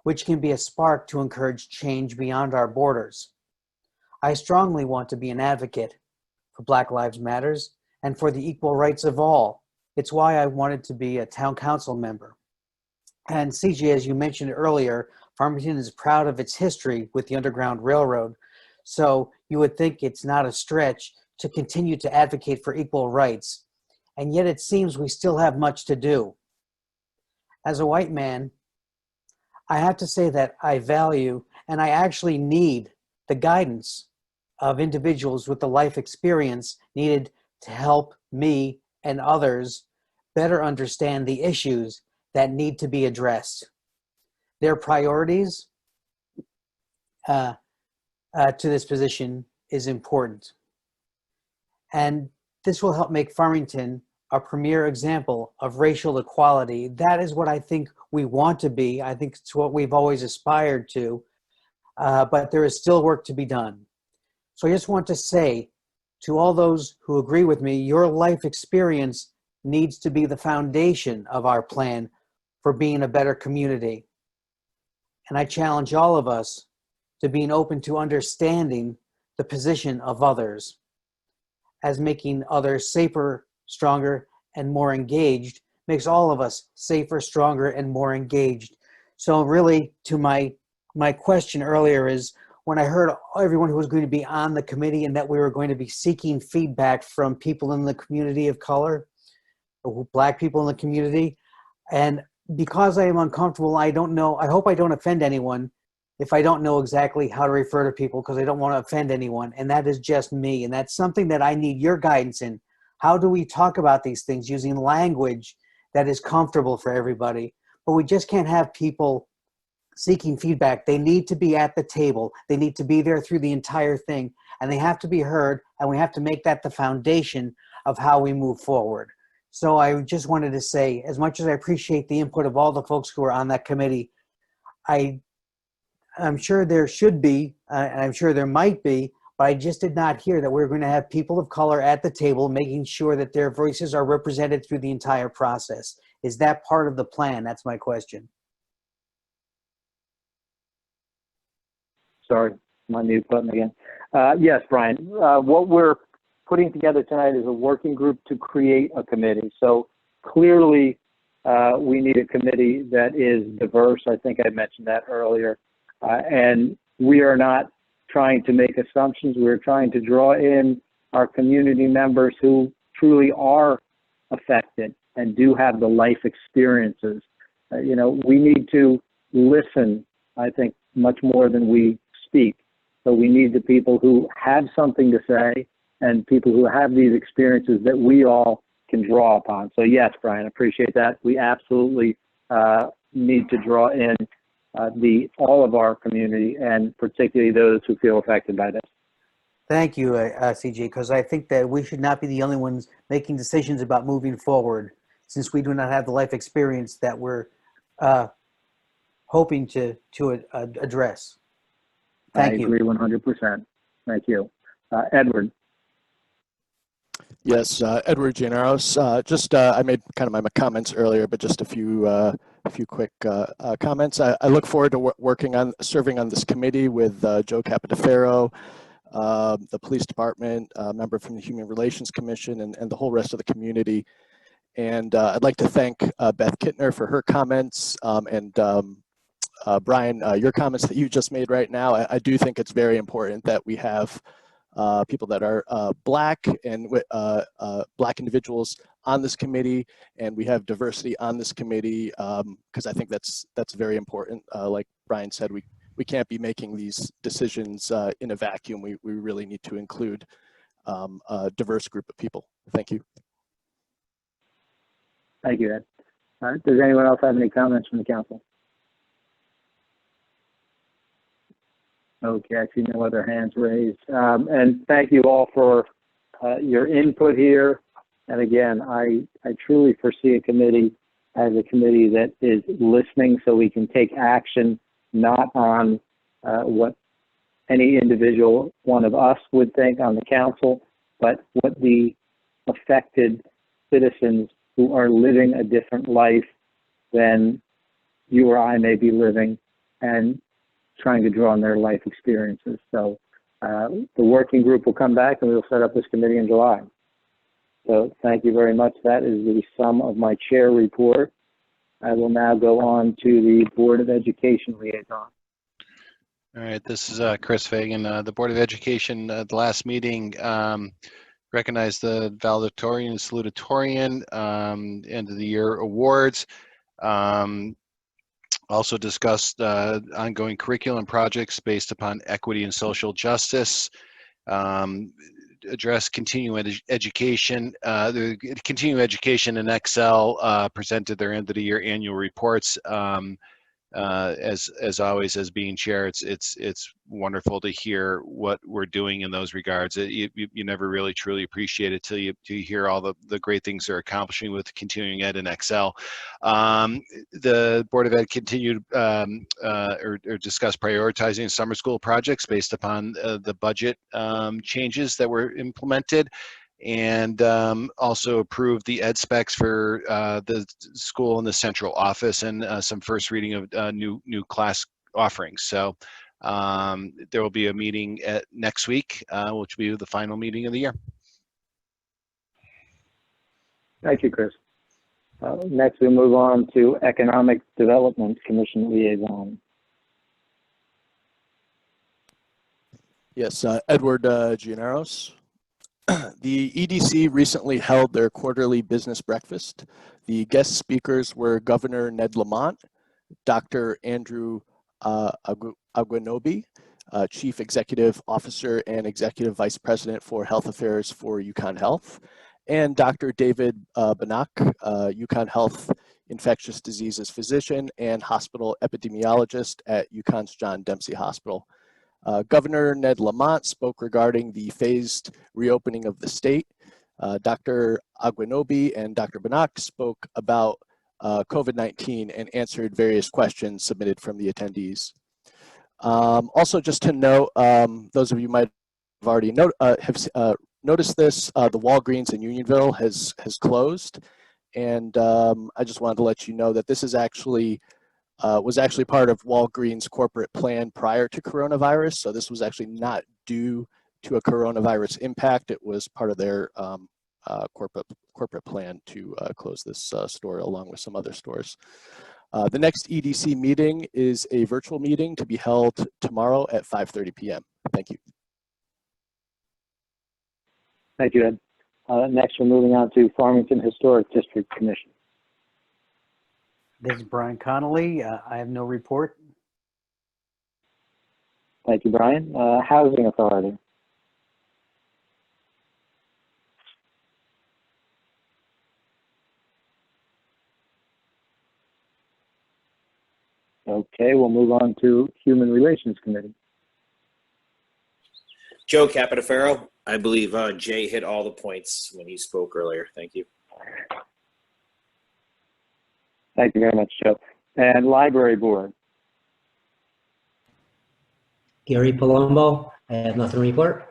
which can be a spark to encourage change beyond our borders. I strongly want to be an advocate for Black Lives Matters and for the equal rights of all. It's why I wanted to be a town council member. And CJ, as you mentioned earlier, Farmington is proud of its history with the Underground Railroad. So you would think it's not a stretch to continue to advocate for equal rights. And yet it seems we still have much to do. As a white man, I have to say that I value and I actually need the guidance of individuals with the life experience needed to help me and others better understand the issues that need to be addressed. Their priorities to this position is important. And this will help make Farmington a premier example of racial equality. That is what I think we want to be. I think it's what we've always aspired to, but there is still work to be done. So I just want to say to all those who agree with me, your life experience needs to be the foundation of our plan for being a better community. And I challenge all of us to being open to understanding the position of others, as making others safer, stronger, and more engaged makes all of us safer, stronger, and more engaged. So really, to my question earlier is, when I heard everyone who was going to be on the committee and that we were going to be seeking feedback from people in the community of color, Black people in the community, and because I am uncomfortable, I don't know, I hope I don't offend anyone if I don't know exactly how to refer to people, because I don't want to offend anyone, and that is just me, and that's something that I need your guidance in. How do we talk about these things using language that is comfortable for everybody? But we just can't have people seeking feedback. They need to be at the table. They need to be there through the entire thing, and they have to be heard, and we have to make that the foundation of how we move forward. So I just wanted to say, as much as I appreciate the input of all the folks who are on that committee, I'm sure there should be, and I'm sure there might be, but I just did not hear that we're going to have people of color at the table making sure that their voices are represented through the entire process. Is that part of the plan? That's my question. Sorry, my mute button again. Yes, Brian, what we're putting together tonight is a working group to create a committee. So clearly we need a committee that is diverse. I think I mentioned that earlier. And we are not trying to make assumptions. We're trying to draw in our community members who truly are affected and do have the life experiences. You know, we need to listen, I think, much more than we speak. So we need the people who have something to say and people who have these experiences that we all can draw upon. So yes, Brian, appreciate that. We absolutely need to draw in all of our community, and particularly those who feel affected by this. Thank you, CJ, because I think that we should not be the only ones making decisions about moving forward, since we do not have the life experience that we're hoping to address. Thank you. I agree 100%. Thank you. Edward. Yes, Edward Gianaros. I made kind of my comments earlier, but just a few quick comments. I look forward to serving on this committee with Joe Capitaferro, the police department, a member from the Human Relations Commission, and the whole rest of the community. And I'd like to thank Beth Kittner for her comments, and Brian, your comments that you just made right now. I do think it's very important that we have people that are Black and Black individuals on this committee, and we have diversity on this committee, because I think that's very important. Like Brian said, we can't be making these decisions in a vacuum. We really need to include a diverse group of people. Thank you. Thank you, Ed. Does anyone else have any comments from the council? Okay, I see no other hands raised. And thank you all for your input here. And again, I truly foresee a committee as a committee that is listening, so we can take action not on what any individual one of us would think on the council, but what the affected citizens who are living a different life than you or I may be living, and trying to draw on their life experiences. So the working group will come back and we'll set up this committee in July. So thank you very much. That is the sum of my chair report. I will now go on to the Board of Education liaison. All right, this is Chris Fagan. The Board of Education, the last meeting, recognized the valedictorian and salutatorian, end of the year awards. Also discussed ongoing curriculum projects based upon equity and social justice. Address continuing education. The continuing education in Excel presented their end of the year annual reports. As always, as being chair, it's wonderful to hear what we're doing in those regards. You never really truly appreciate it till you hear all the great things they're accomplishing with continuing ed and Excel. The Board of Ed continued or discussed prioritizing summer school projects based upon the budget changes that were implemented, and also approved the ed specs for the school and the central office, and some first reading of new class offerings. So there will be a meeting next week, which will be the final meeting of the year. Thank you, Chris. Next, we move on to Economic Development Commission liaison. Yes, Edward Gianaros. The EDC recently held their quarterly business breakfast. The guest speakers were Governor Ned Lamont, Dr. Andrew Aguinobi, Chief Executive Officer and Executive Vice President for Health Affairs for UConn Health, and Dr. David Banak, UConn Health Infectious Diseases Physician and Hospital Epidemiologist at UConn's John Dempsey Hospital. Governor Ned Lamont spoke regarding the phased reopening of the state. Dr. Aguinobi and Dr. Banak spoke about COVID-19 and answered various questions submitted from the attendees. Also, just to note, those of you might have already noticed this, the Walgreens in Unionville has closed, and I just wanted to let you know that this is was actually part of Walgreens' corporate plan prior to coronavirus. So this was actually not due to a coronavirus impact. It was part of their corporate plan to close this store along with some other stores. The next EDC meeting is a virtual meeting to be held tomorrow at 5:30 p.m. Thank you. Thank you, Ed. Next, we're moving on to Farmington Historic District Commission. This is Brian Connolly. I have no report. Thank you, Brian. Housing Authority. Okay, we'll move on to Human Relations Committee. Joe Capitafaro, I believe Jay hit all the points when he spoke earlier. Thank you. Thank you very much, Joe. And Library Board. Gary Palumbo, I have nothing to report.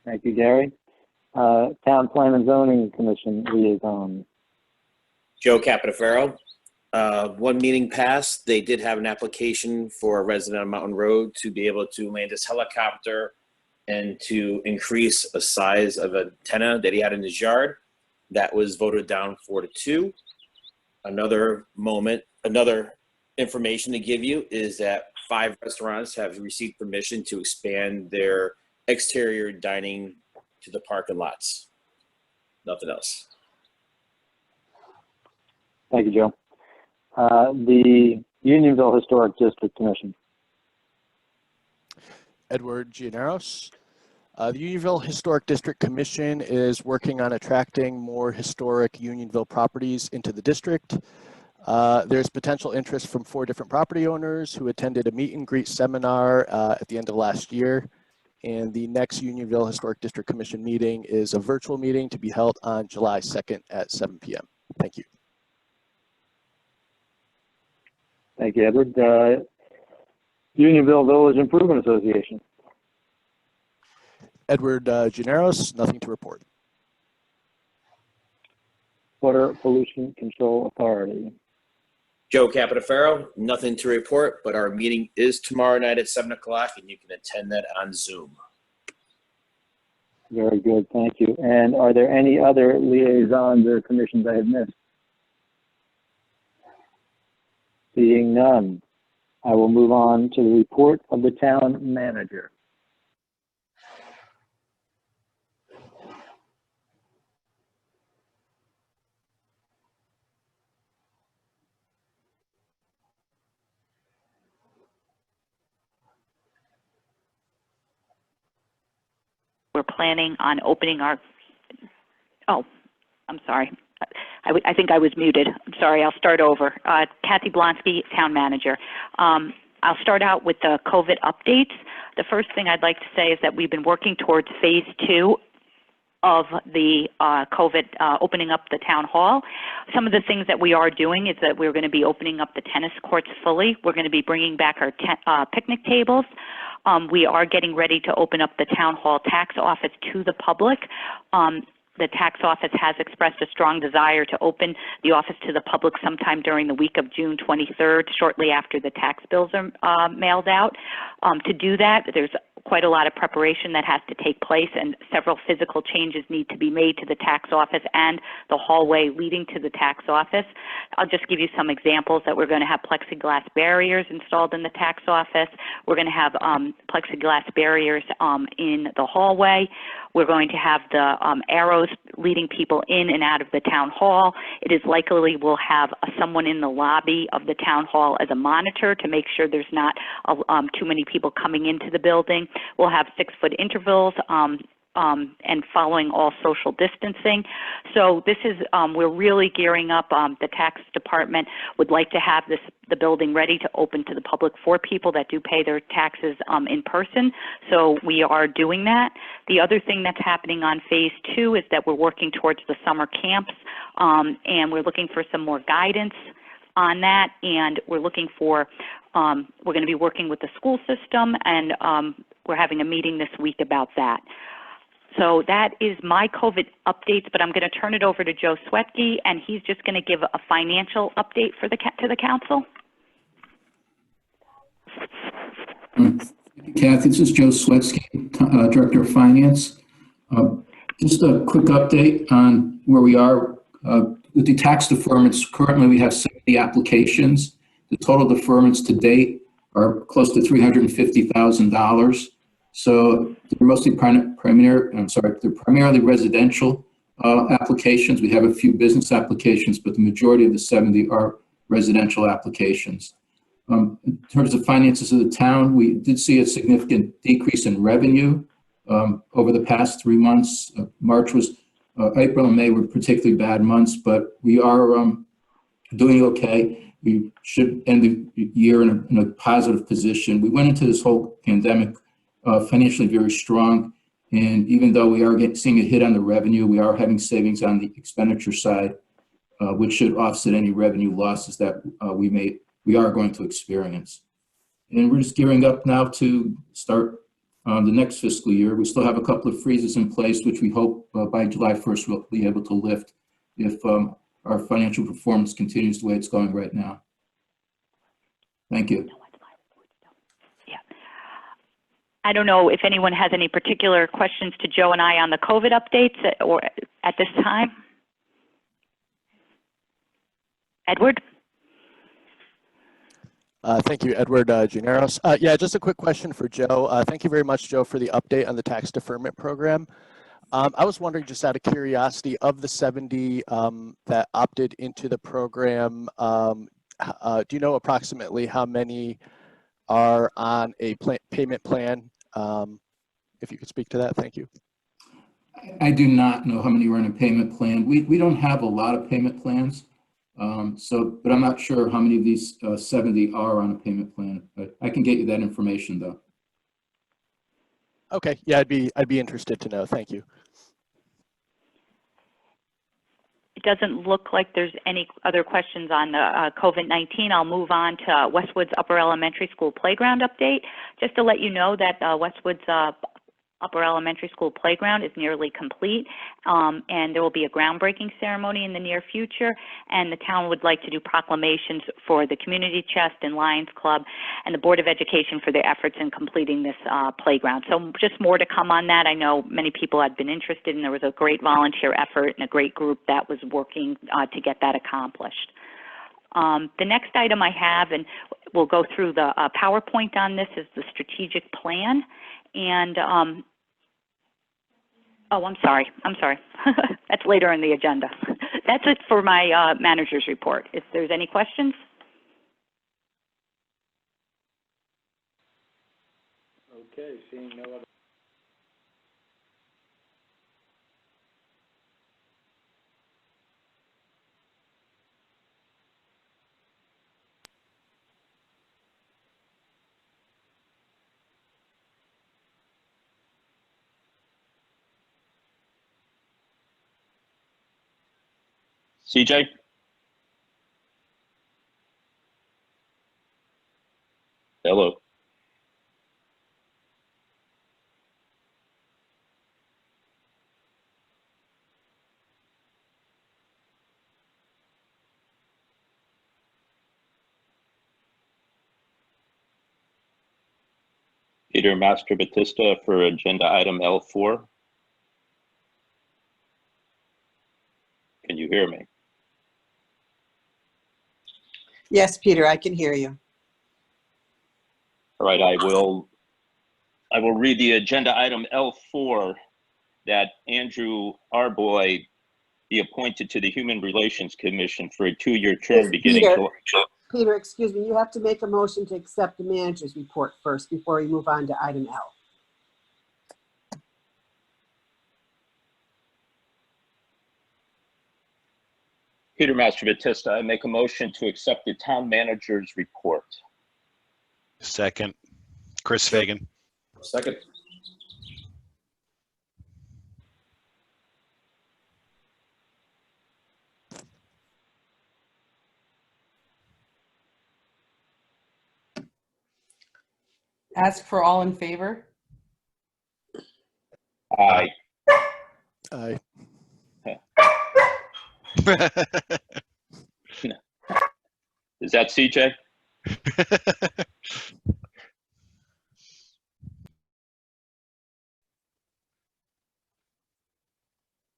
Thank you, Gary. Town Plan and Zoning Commission Liaison. Joe Capitafaro. One meeting passed. They did have an application for a resident on Mountain Road to be able to land his helicopter and to increase a size of antenna that he had in his yard. That was voted down 4-2. Another information to give you is that 5 restaurants have received permission to expand their exterior dining to the parking lots. Nothing else. Thank you, Joe. The Unionville Historic District Commission. Edward Gianaros. The Unionville Historic District Commission is working on attracting more historic Unionville properties into the district. There's potential interest from 4 different property owners who attended a meet and greet seminar at the end of last year. And the next Unionville Historic District Commission meeting is a virtual meeting to be held on July 2nd at 7 p.m. Thank you. Thank you, Edward. Unionville Village Improvement Association. Edward Gianaros, nothing to report. Water Pollution Control Authority. Joe Capitafaro, nothing to report, but our meeting is tomorrow night at 7 o'clock and you can attend that on Zoom. Very good, thank you. And are there any other liaisons or commissions I have missed? Seeing none, I will move on to the report of the town manager. We're planning on opening our, oh, I'm sorry. I think I was muted. I'm sorry, I'll start over. Kathy Blonsky, Town Manager. I'll start out with the COVID updates. The first thing I'd like to say is that we've been working towards phase 2 of the COVID, opening up the town hall. Some of the things that we are doing is that we're going to be opening up the tennis courts fully. We're going to be bringing back our picnic tables. We are getting ready to open up the town hall tax office to the public. The tax office has expressed a strong desire to open the office to the public sometime during the week of June 23rd, shortly after the tax bills are mailed out. To do that, there's quite a lot of preparation that has to take place, and several physical changes need to be made to the tax office and the hallway leading to the tax office. I'll just give you some examples that we're going to have plexiglass barriers installed in the tax office. We're going to have plexiglass barriers in the hallway. We're going to have the arrows leading people in and out of the town hall. It is likely we'll have someone in the lobby of the town hall as a monitor to make sure there's not too many people coming into the building. We'll have 6-foot intervals and following all social distancing. So this is, we're really gearing up. The tax department would like to have the building ready to open to the public for people that do pay their taxes in person. So we are doing that. The other thing that's happening on phase 2 is that we're working towards the summer camps, and we're looking for some more guidance on that, and we're looking for, we're going to be working with the school system, and we're having a meeting this week about that. So that is my COVID updates, but I'm going to turn it over to Joe Swetke, and he's just going to give a financial update for to the council. Kathy, this is Joe Swetsky, Director of Finance. Just a quick update on where we are with the tax deferments. Currently, we have 70 applications. The total deferments to date are close to $350,000. So they're mostly they're primarily residential applications. We have a few business applications, but the majority of the 70 are residential applications. In terms of finances of the town, we did see a significant decrease in revenue over the past 3 months. April and May were particularly bad months, but we are doing okay. we should end the year in a positive position. We went into this whole pandemic financially very strong. And even though we are seeing a hit on the revenue, we are having savings on the expenditure side, which should offset any revenue losses that we are going to experience. And we're just gearing up now to start the next fiscal year. We still have a couple of freezes in place, which we hope by July 1st we'll be able to lift if our financial performance continues the way it's going right now. Thank you. I don't know if anyone has any particular questions to Joe and I on the COVID updates or at this time. Edward? Thank you, Edward Gineros. Yeah, just a quick question for Joe. Thank you very much, Joe, for the update on the tax deferment program. I was wondering, just out of curiosity, of the 70 that opted into the program, do you know approximately how many are on a payment plan? If you could speak to that, thank you. I do not know how many are on a payment plan. We don't have a lot of payment plans. But I'm not sure how many of these 70 are on a payment plan, but I can get you that information though. Okay, yeah, I'd be interested to know. Thank you. It doesn't look like there's any other questions on the COVID-19. I'll move on to Westwood's Upper Elementary School Playground update. Just to let you know that Westwood's Upper Elementary School Playground is nearly complete, and there will be a groundbreaking ceremony in the near future, and the town would like to do proclamations for the Community Chest and Lions Club and the Board of Education for their efforts in completing this playground. So just more to come on that. I know many people had been interested, and there was a great volunteer effort and a great group that was working to get that accomplished. The next item I have, and we'll go through the PowerPoint on this, is the strategic plan. And, oh, I'm sorry. That's later in the agenda. That's it for my manager's report. If there's any questions? Okay, seeing no other. CJ? Hello. Peter Master Batista for agenda item L4. Can you hear me? Yes, Peter, I can hear you. All right, I will read the agenda item L4, that Andrew Arboy be appointed to the Human Relations Commission for a 2-year term beginning Peter, excuse me, you have to make a motion to accept the manager's report first before we move on to item L. Peter Master Batista, I make a motion to accept the town manager's report. Second. Chris Fagan. Second. Ask for all in favor. Aye. Aye. Is that CJ?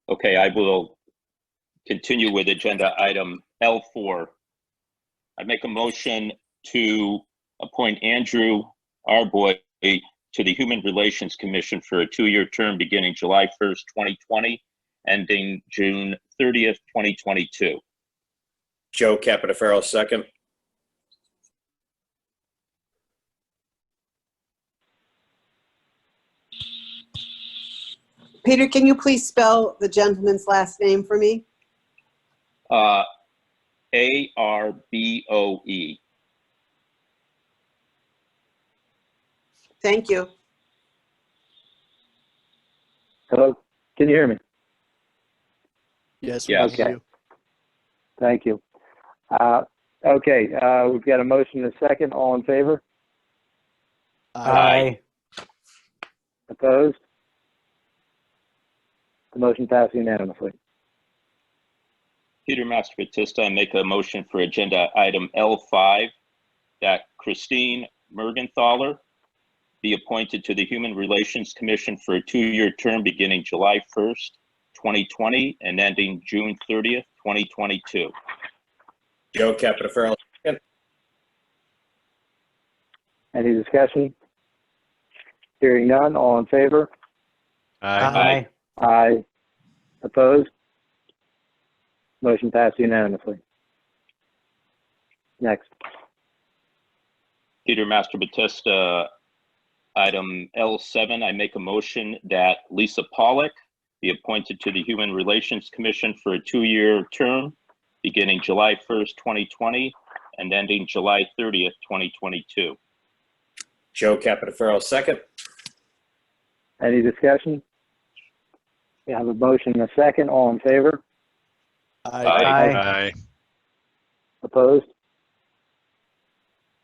Okay, I will continue with agenda item L4. I make a motion to appoint Andrew Arboy to the Human Relations Commission for a 2-year term beginning July 1st, 2020, ending June 30th, 2022. Joe Capitaferro, second. Peter, can you please spell the gentleman's last name for me? ARBOE. Thank you. Hello, can you hear me? Yes, Yes. we can hear you. Thank you. Okay, we've got a motion and a second. All in favor? Aye. Opposed? The motion passed unanimously. Peter Master Batista, I make a motion for agenda item L5 that Christine Mergenthaler be appointed to the Human Relations Commission for a 2-year term beginning July 1st, 2020 and ending June 30th, 2022. Joe Capitafaro, second. Any discussion? Hearing none, all in favor? Aye. Aye. Opposed? Motion passed unanimously. Next. Peter Master Batista, item L7, I make a motion that Lisa Pollock be appointed to the Human Relations Commission for a 2-year term beginning July 1st, 2020 and ending July 30th, 2022. Joe Capitafaro, second. Any discussion? We have a motion and a second. All in favor? Aye. Opposed?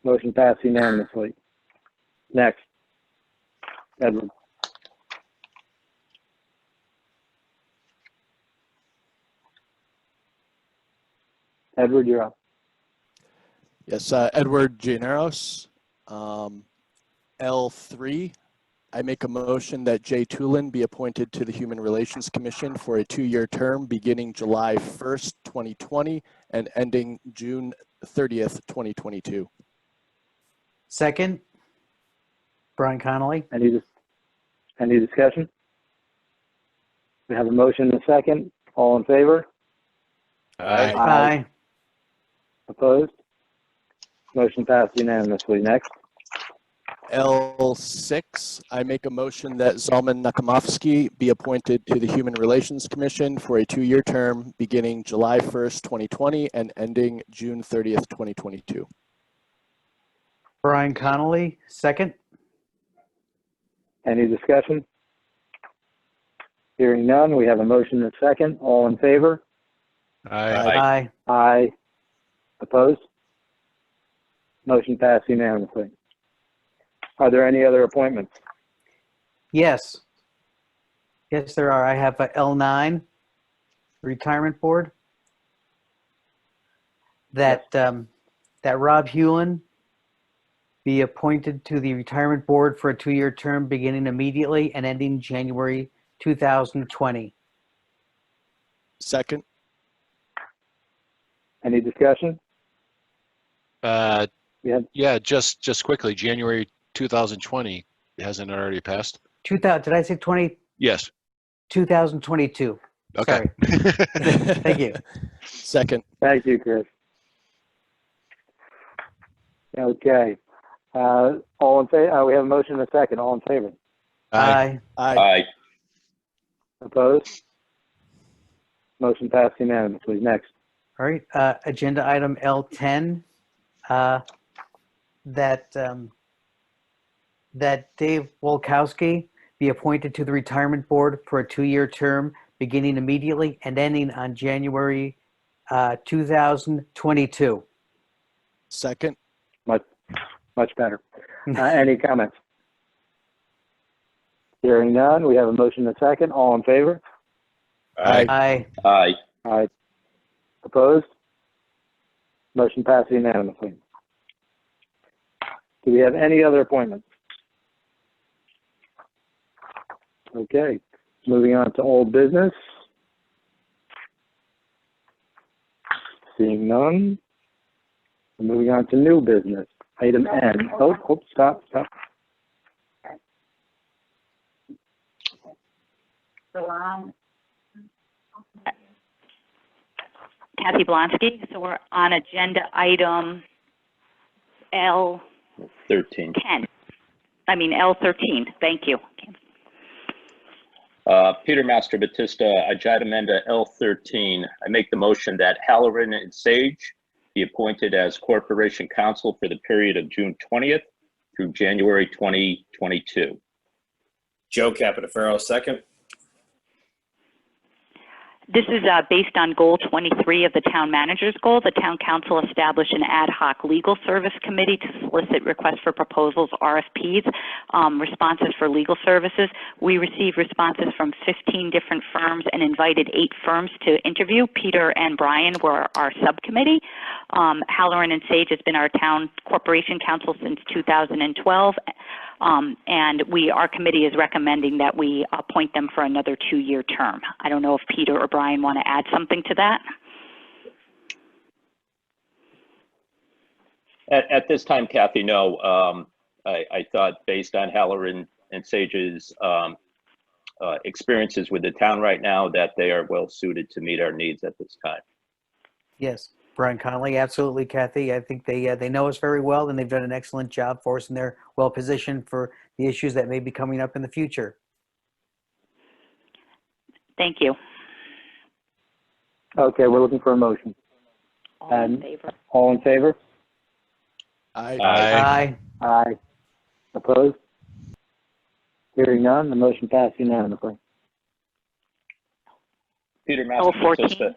Motion passed unanimously. Next. Edward. Edward, you're up. Yes, Edward Gianeros. L3, I make a motion that Jay Tulin be appointed to the Human Relations Commission for a 2-year term beginning July 1st, 2020 and ending June 30th, 2022. Second, Brian Connolly. Any discussion? We have a motion and a second. All in favor? Aye. Aye. Opposed? Motion passed unanimously. Next. L6, I make a motion that Zalman Nakimovsky be appointed to the Human Relations Commission for a 2-year term beginning July 1st, 2020 and ending June 30th, 2022. Brian Connolly, second. Any discussion? Hearing none, we have a motion and a second. All in favor? Aye. Aye. Opposed? Motion passed unanimously. Are there any other appointments? Yes. Yes, there are. I have L9, Retirement Board. That Rob Hewlin be appointed to the Retirement Board for a 2-year term beginning immediately and ending January 2020. Second. Any discussion? Yeah, just quickly, January 2020, hasn't it already passed? Did I say 20? Yes. 2022. Okay. Sorry. Thank you. Second. Thank you, Chris. Okay. All in favor? We have a motion and a second. All in favor? Aye. Aye. Opposed? Motion passed unanimously. Next. All right. Agenda item L10. That Dave Wolkowski be appointed to the Retirement Board for a 2-year term beginning immediately and ending on January 2022. Second. Much better. Any comments? Hearing none, we have a motion and a second. All in favor? Aye. Aye. Opposed? Motion passed unanimously. Do we have any other appointments? Okay, moving on to old business. Seeing none. Moving on to new business. Item N. Oh, stop. Kathy Blonsky, so we're on agenda item L13. L13, thank you. Peter Master Batista, agenda L13, I make the motion that Halloran and Sage be appointed as Corporation Counsel for the period of June 20th through January 2022. Joe Capitafaro, second. This is based on Goal 23 of the Town Manager's Goal. The Town Council established an ad hoc legal service committee to solicit requests for proposals, RFPs, responses for legal services. We received responses from 15 different firms and invited 8 firms to interview. Peter and Brian were our subcommittee. Halloran and Sage has been our Town Corporation Counsel since 2012. And our committee is recommending that we appoint them for another 2-year term. I don't know if Peter or Brian want to add something to that. At this time, Kathy, no. I thought based on Halloran and Sage's experiences with the town right now that they are well suited to meet our needs at this time. Yes, Brian Connolly, absolutely, Kathy. I think they know us very well, and they've done an excellent job for us, and they're well positioned for the issues that may be coming up in the future. Thank you. Okay, we're looking for a motion. All in favor? All in favor? Aye. Aye. Aye. Opposed? Hearing none, the motion passed unanimously. Peter L14. Master-Batista.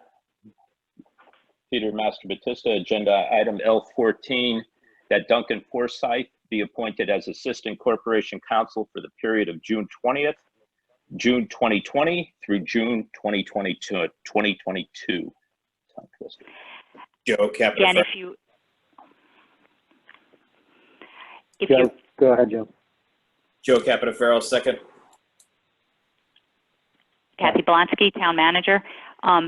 Peter Master-Batista, agenda item L14, that Duncan Forsythe be appointed as Assistant Corporation Counsel for the period of June 20th, June 2020 through June 2022. Joe Again, Capitafaro. Joe, go ahead, Joe. Joe Capitafaro, second. Kathy Blonsky, Town Manager.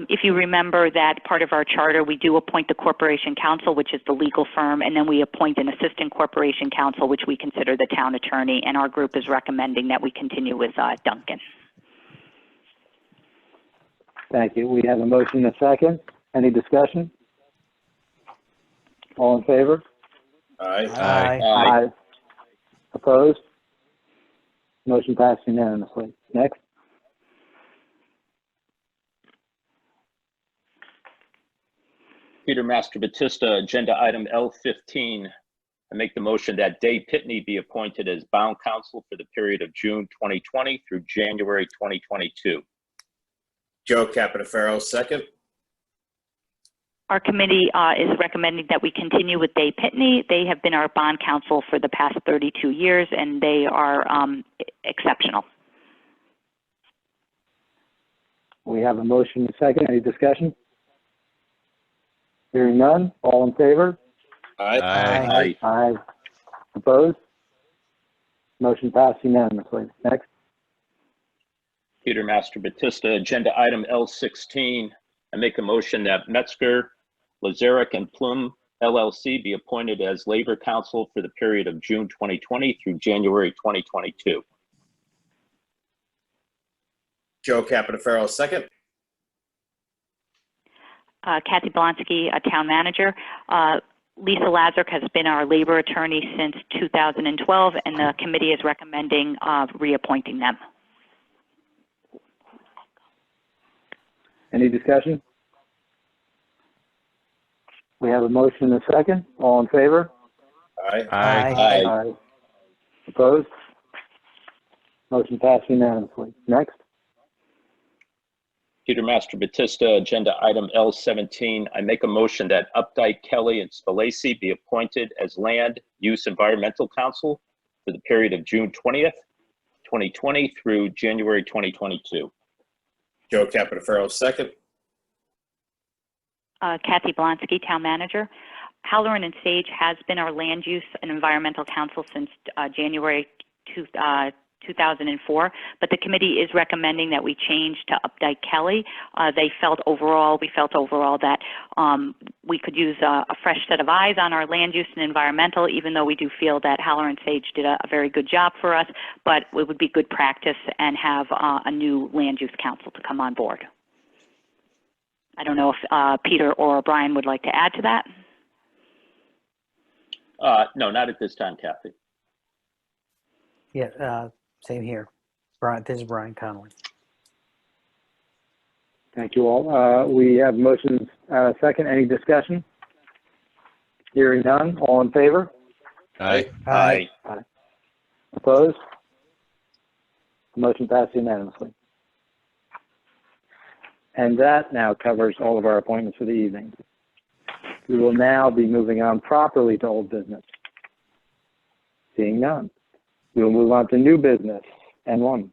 If you remember that part of our charter, we do appoint the Corporation Counsel, which is the legal firm, and then we appoint an Assistant Corporation Counsel, which we consider the Town Attorney, and our group is recommending that we continue with Duncan. Thank you. We have a motion and a second. Any discussion? All in favor? Aye. Aye. Aye. Opposed? Motion passed unanimously. Next. Peter Master-Batista, agenda item L15. I make the motion that Dave Pitney be appointed as Bond Counsel for the period of June 2020 through January 2022. Joe Capitafaro, second. Our committee is recommending that we continue with Dave Pitney. They have been our bond counsel for the past 32 years, and they are exceptional. We have a motion and a second. Any discussion? Hearing none. All in favor? Aye. Aye. Aye. Opposed? Motion passed unanimously. Next. Peter Master-Batista, agenda item L16. I make a motion that Metzger, Lazarick, and Plum LLC be appointed as Labor Counsel for the period of June 2020 through January 2022. Joe Capitafaro, second. Kathy Blonsky, a Town Manager. Lisa Lazark has been our labor attorney since 2012, and the committee is recommending reappointing them. Any discussion? We have a motion and a second. All in favor? Aye. Aye. Aye. Opposed? Motion passed unanimously. Next. Peter Master-Batista, agenda item L17. I make a motion that Updike, Kelly, and Spalacy be appointed as Land Use Environmental Counsel for the period of June 20th, 2020 through January 2022. Joe Capitafaro, second. Kathy Blonsky, Town Manager. Halloran and Sage has been our Land Use and Environmental Counsel since January 2004, but the committee is recommending that we change to Updike Kelly. We felt overall that we could use a fresh set of eyes on our land use and environmental, even though we do feel that Halloran Sage did a very good job for us, but it would be good practice and have a new land use council to come on board. I don't know if Peter or Brian would like to add to that. No, not at this time, Kathy. Yeah, same here. Brian, this is Brian Connolly. Thank you all. We have motions second. Any discussion? Hearing none, all in favor? Aye. Aye. Opposed? Motion passed unanimously. And that now covers all of our appointments for the evening. We will now be moving on properly to old business. Seeing none. We will move on to new business, N1.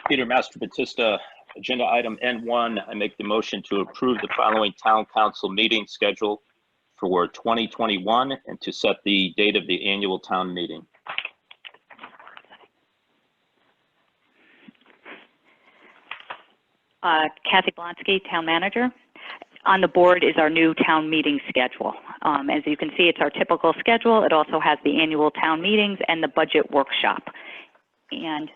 Peter Master Batista, agenda item N1. I make the motion to approve the following town council meeting schedule for 2021 and to set the date of the annual town meeting. Kathy Blonsky, Town Manager. On the board is our new town meeting schedule. As you can see, it's our typical schedule. It also has the annual town meetings and the budget workshop. And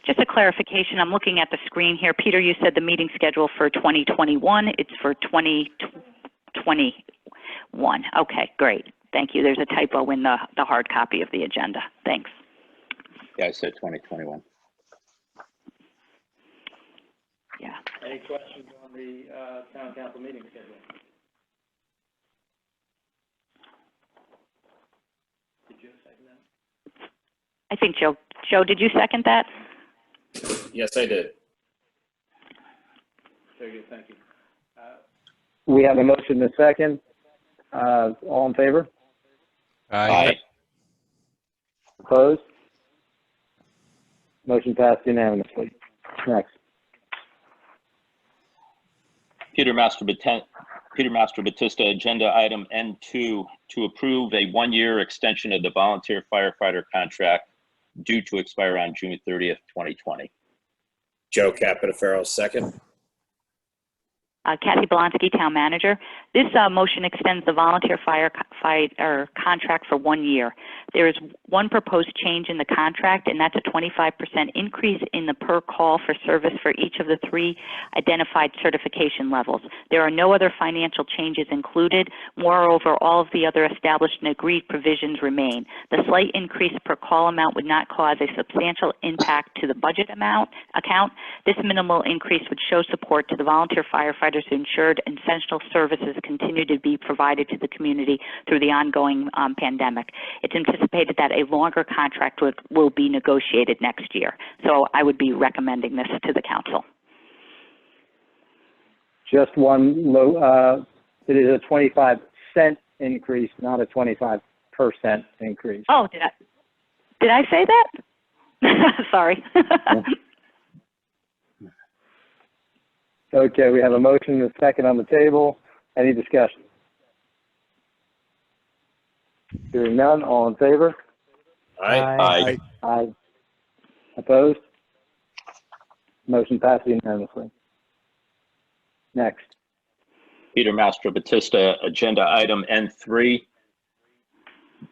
just a clarification, I'm looking at the screen here. Peter, you said the meeting schedule for 2021, it's for 2021. Okay, great. Thank you. There's a typo in the hard copy of the agenda. Thanks. Yeah, I said 2021. Yeah. Any questions on the town council meeting schedule? Did you second that? I think Joe, did you second that? Yes, I did. Very good, thank you. We have a motion and a second. All in favor? Aye. Opposed? Motion passed unanimously. Next. Peter Master Batista, agenda item N2, to approve a one-year extension of the volunteer firefighter contract due to expire on June 30th, 2020. Joe Capitafaro, second. Kathy Blonsky, Town Manager. This motion extends the volunteer firefighter contract for 1 year. There is one proposed change in the contract, and that's a 25% increase in the per call for service for each of the 3 identified certification levels. There are no other financial changes included. Moreover, all of the other established and agreed provisions remain. The slight increase per call amount would not cause a substantial impact to the budget account. This minimal increase would show support to the volunteer firefighters who ensured essential services continue to be provided to the community through the ongoing pandemic. It's anticipated that a longer contract will be negotiated next year. So I would be recommending this to the council. Just one low, it is a 25-cent increase, not a 25% increase. Oh, did I say that? Sorry. Okay, we have a motion and a second on the table. Any discussion? Hearing none, all in favor? Aye. Aye. Opposed? Motion passed unanimously. Next. Peter Master Batista, agenda item N3,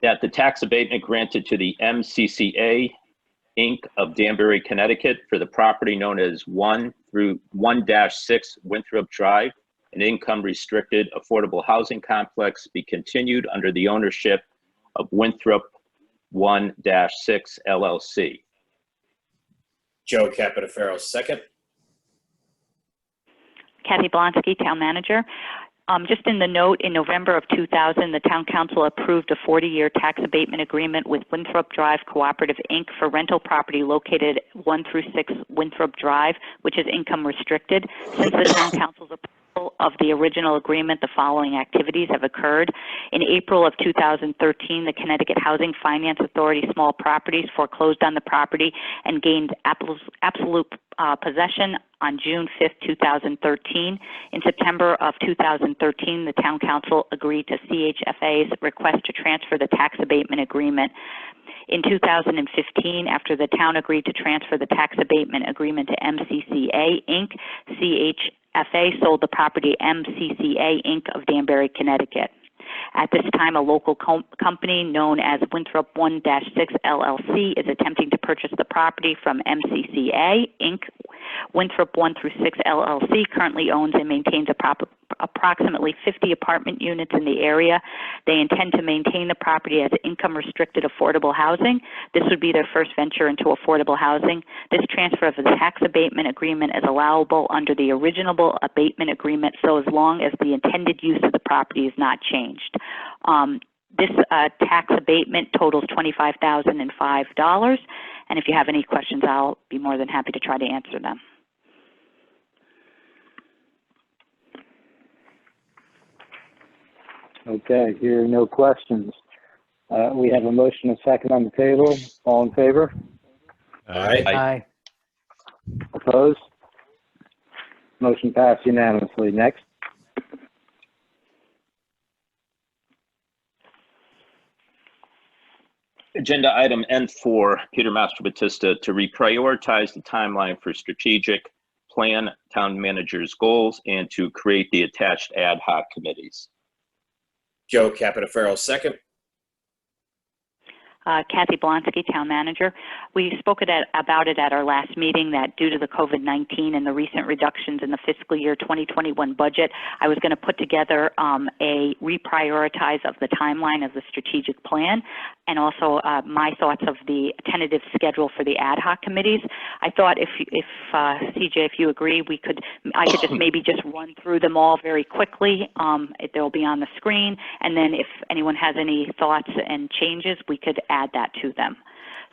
that the tax abatement granted to the MCCA Inc. of Danbury, Connecticut for the property known as 1-6 Winthrop Drive, an income restricted affordable housing complex, be continued under the ownership of Winthrop 1-6 LLC. Joe Capitafaro, second. Kathy Blonsky, Town Manager. Just in the note, in November of 2000, the Town Council approved a 40-year tax abatement agreement with Winthrop Drive Cooperative, Inc. for rental property located 1-6 Winthrop Drive, which is income restricted. Since the Town Council's approval of the original agreement, the following activities have occurred. In April of 2013, the Connecticut Housing Finance Authority Small Properties foreclosed on the property and gained absolute possession on June 5th, 2013. In September of 2013, the Town Council agreed to CHFA's request to transfer the tax abatement agreement. In 2015, after the town agreed to transfer the tax abatement agreement to MCCA Inc., CHFA sold the property MCCA Inc. of Danbury, Connecticut. At this time, a local company known as Winthrop 1-6 LLC is attempting to purchase the property from MCCA Inc. Winthrop 1-6 LLC currently owns and maintains approximately 50 apartment units in the area. They intend to maintain the property as income-restricted affordable housing. This would be their first venture into affordable housing. This transfer of the tax abatement agreement is allowable under the original abatement agreement, so as long as the intended use of the property is not changed. This tax abatement totals $25,005. And if you have any questions, I'll be more than happy to try to answer them. Okay, here are no questions. We have a motion and second on the table. All in favor? Aye. Aye. Opposed? Motion passed unanimously. Next. Agenda item N4, Peter Master Batista, to reprioritize the timeline for strategic plan, town manager's goals, and to create the attached ad hoc committees. Joe Capitaferro, second. Kathy Blonsky, Town Manager. We spoke about it at our last meeting that due to the COVID-19 and the recent reductions in the fiscal year 2021 budget, I was going to put together a reprioritize of the timeline of the strategic plan and also my thoughts of the tentative schedule for the ad hoc committees. I thought if CJ, if you agree, I could just maybe just run through them all very quickly. They'll be on the screen, and then if anyone has any thoughts and changes, we could add that to them.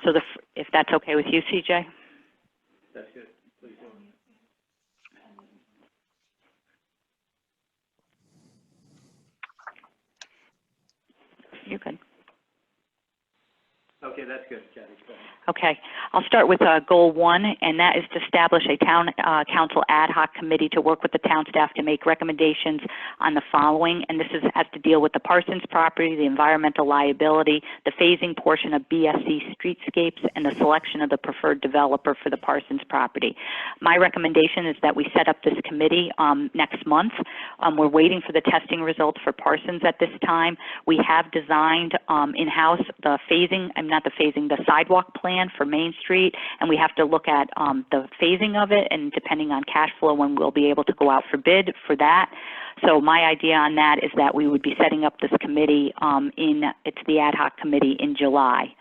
So if that's okay with you, CJ? That's good. Please do. You're good. Okay, that's good, Kathy. Okay, I'll start with goal 1, and that is to establish a town council ad hoc committee to work with the town staff to make recommendations on the following, and this has to deal with the Parsons property, the environmental liability, the phasing portion of BSC streetscapes, and the selection of the preferred developer for the Parsons property. My recommendation is that we set up this committee next month. We're waiting for the testing results for Parsons at this time. We have designed in-house the phasing, the sidewalk plan for Main Street, and we have to look at the phasing of it, and depending on cash flow when we'll be able to go out for bid for that. So my idea on that is that we would be setting up this committee it's the ad hoc committee in July.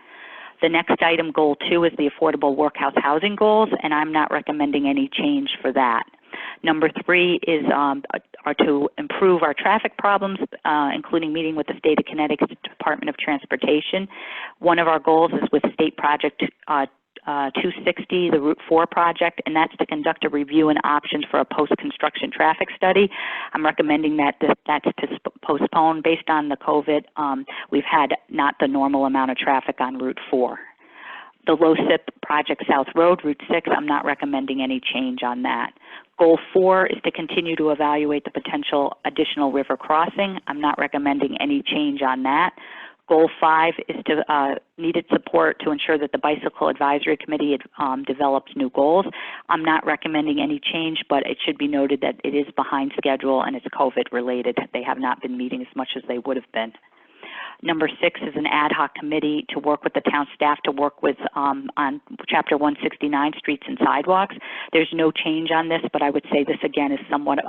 The next item, goal 2, is the affordable workhouse housing goals, and I'm not recommending any change for that. Number 3 is are to improve our traffic problems, including meeting with the State of Connecticut's Department of Transportation. One of our goals is with State Project 260, the Route 4 project, and that's to conduct a review and options for a post-construction traffic study. I'm recommending that that's to postpone based on the COVID. We've had not the normal amount of traffic on Route 4. The low SIP project South Road, Route 6, I'm not recommending any change on that. Goal 4 is to continue to evaluate the potential additional river crossing. I'm not recommending any change on that. Goal 5 is to needed support to ensure that the Bicycle Advisory Committee develops new goals. I'm not recommending any change, but it should be noted that it is behind schedule and it's COVID related. They have not been meeting as much as they would have been. Number 6 is an ad hoc committee to work with the town staff to work with on Chapter 169, streets and sidewalks. There's no change on this, but I would say this again is somewhat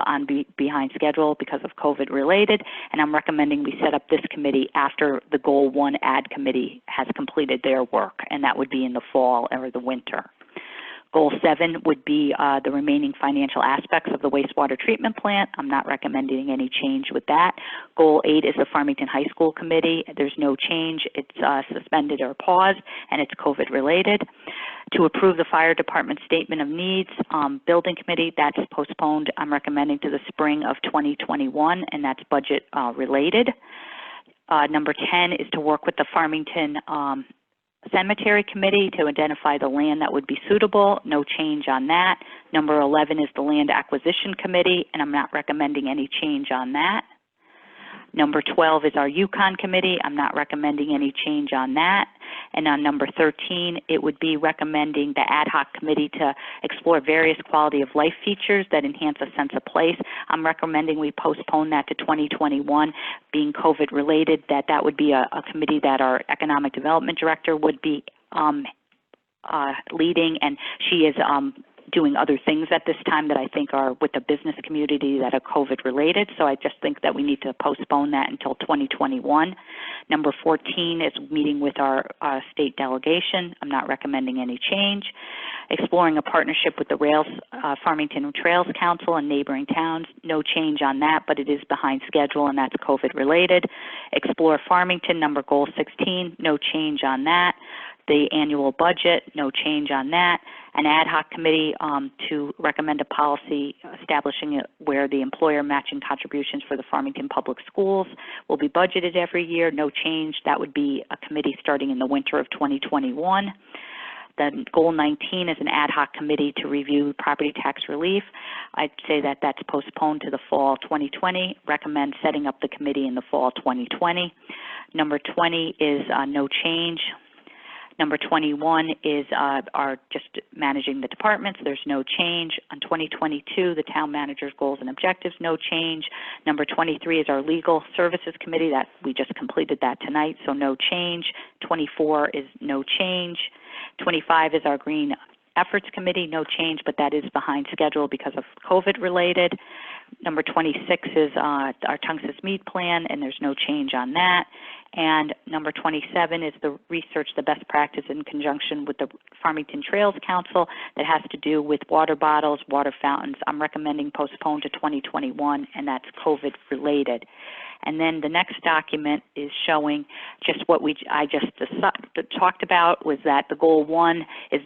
behind schedule because of COVID related, and I'm recommending we set up this committee after the Goal 1 ad committee has completed their work, and that would be in the fall or the winter. Goal 7 would be the remaining financial aspects of the wastewater treatment plant. I'm not recommending any change with that. Goal 8 is the Farmington High School Committee. There's no change. It's suspended or paused, and it's COVID related. To approve the fire department statement of needs, building committee, that's postponed. I'm recommending to the spring of 2021, and that's budget related. Number 10 is to work with the Farmington Cemetery Committee to identify the land that would be suitable. No change on that. Number 11 is the Land Acquisition Committee, and I'm not recommending any change on that. Number 12 is our Yukon Committee. I'm not recommending any change on that. And on number 13, it would be recommending the ad hoc committee to explore various quality of life features that enhance a sense of place. I'm recommending we postpone that to 2021, being COVID related, that would be a committee that our economic development director would be leading, and she is doing other things at this time that I think are with the business community that are COVID related. So I just think that we need to postpone that until 2021. Number 14 is meeting with our state delegation. I'm not recommending any change. Exploring a partnership with the Farmington Trails Council and neighboring towns. No change on that, but it is behind schedule and that's COVID related. Explore Farmington, goal 16, no change on that. The annual budget, no change on that. An ad hoc committee to recommend a policy establishing it where the employer matching contributions for the Farmington Public Schools will be budgeted every year, no change. That would be a committee starting in the winter of 2021. Then goal 19 is an ad hoc committee to review property tax relief. I'd say that that's postponed to the fall 2020. Recommend setting up the committee in the fall 2020. Number 20 is no change. Number 21 is our just managing the departments. There's no change. On 2022, the town manager's goals and objectives, no change. Number 23 is our legal services committee. That we just completed that tonight, so no change. 24 is no change. 25 is our green efforts committee, no change, but that is behind schedule because of COVID related. Number 26 is our Tungus Mead plan, and there's no change on that. And number 27 is the research, the best practice in conjunction with the Farmington Trails Council that has to do with water bottles, water fountains. I'm recommending postpone to 2021, and that's COVID related. And then the next document is showing just what I just talked about, was that the goal 1 is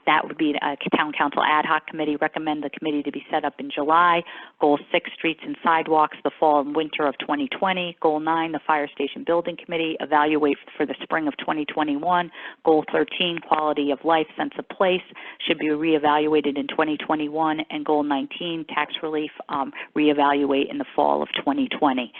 that would be a town council ad hoc committee. Recommend the committee to be set up in July. Goal 6, streets and sidewalks, the fall and winter of 2020. Goal 9, the fire station building committee, evaluate for the spring of 2021. Goal 13, quality of life, sense of place, should be reevaluated in 2021. And goal 19, tax relief, reevaluate in the fall of 2020.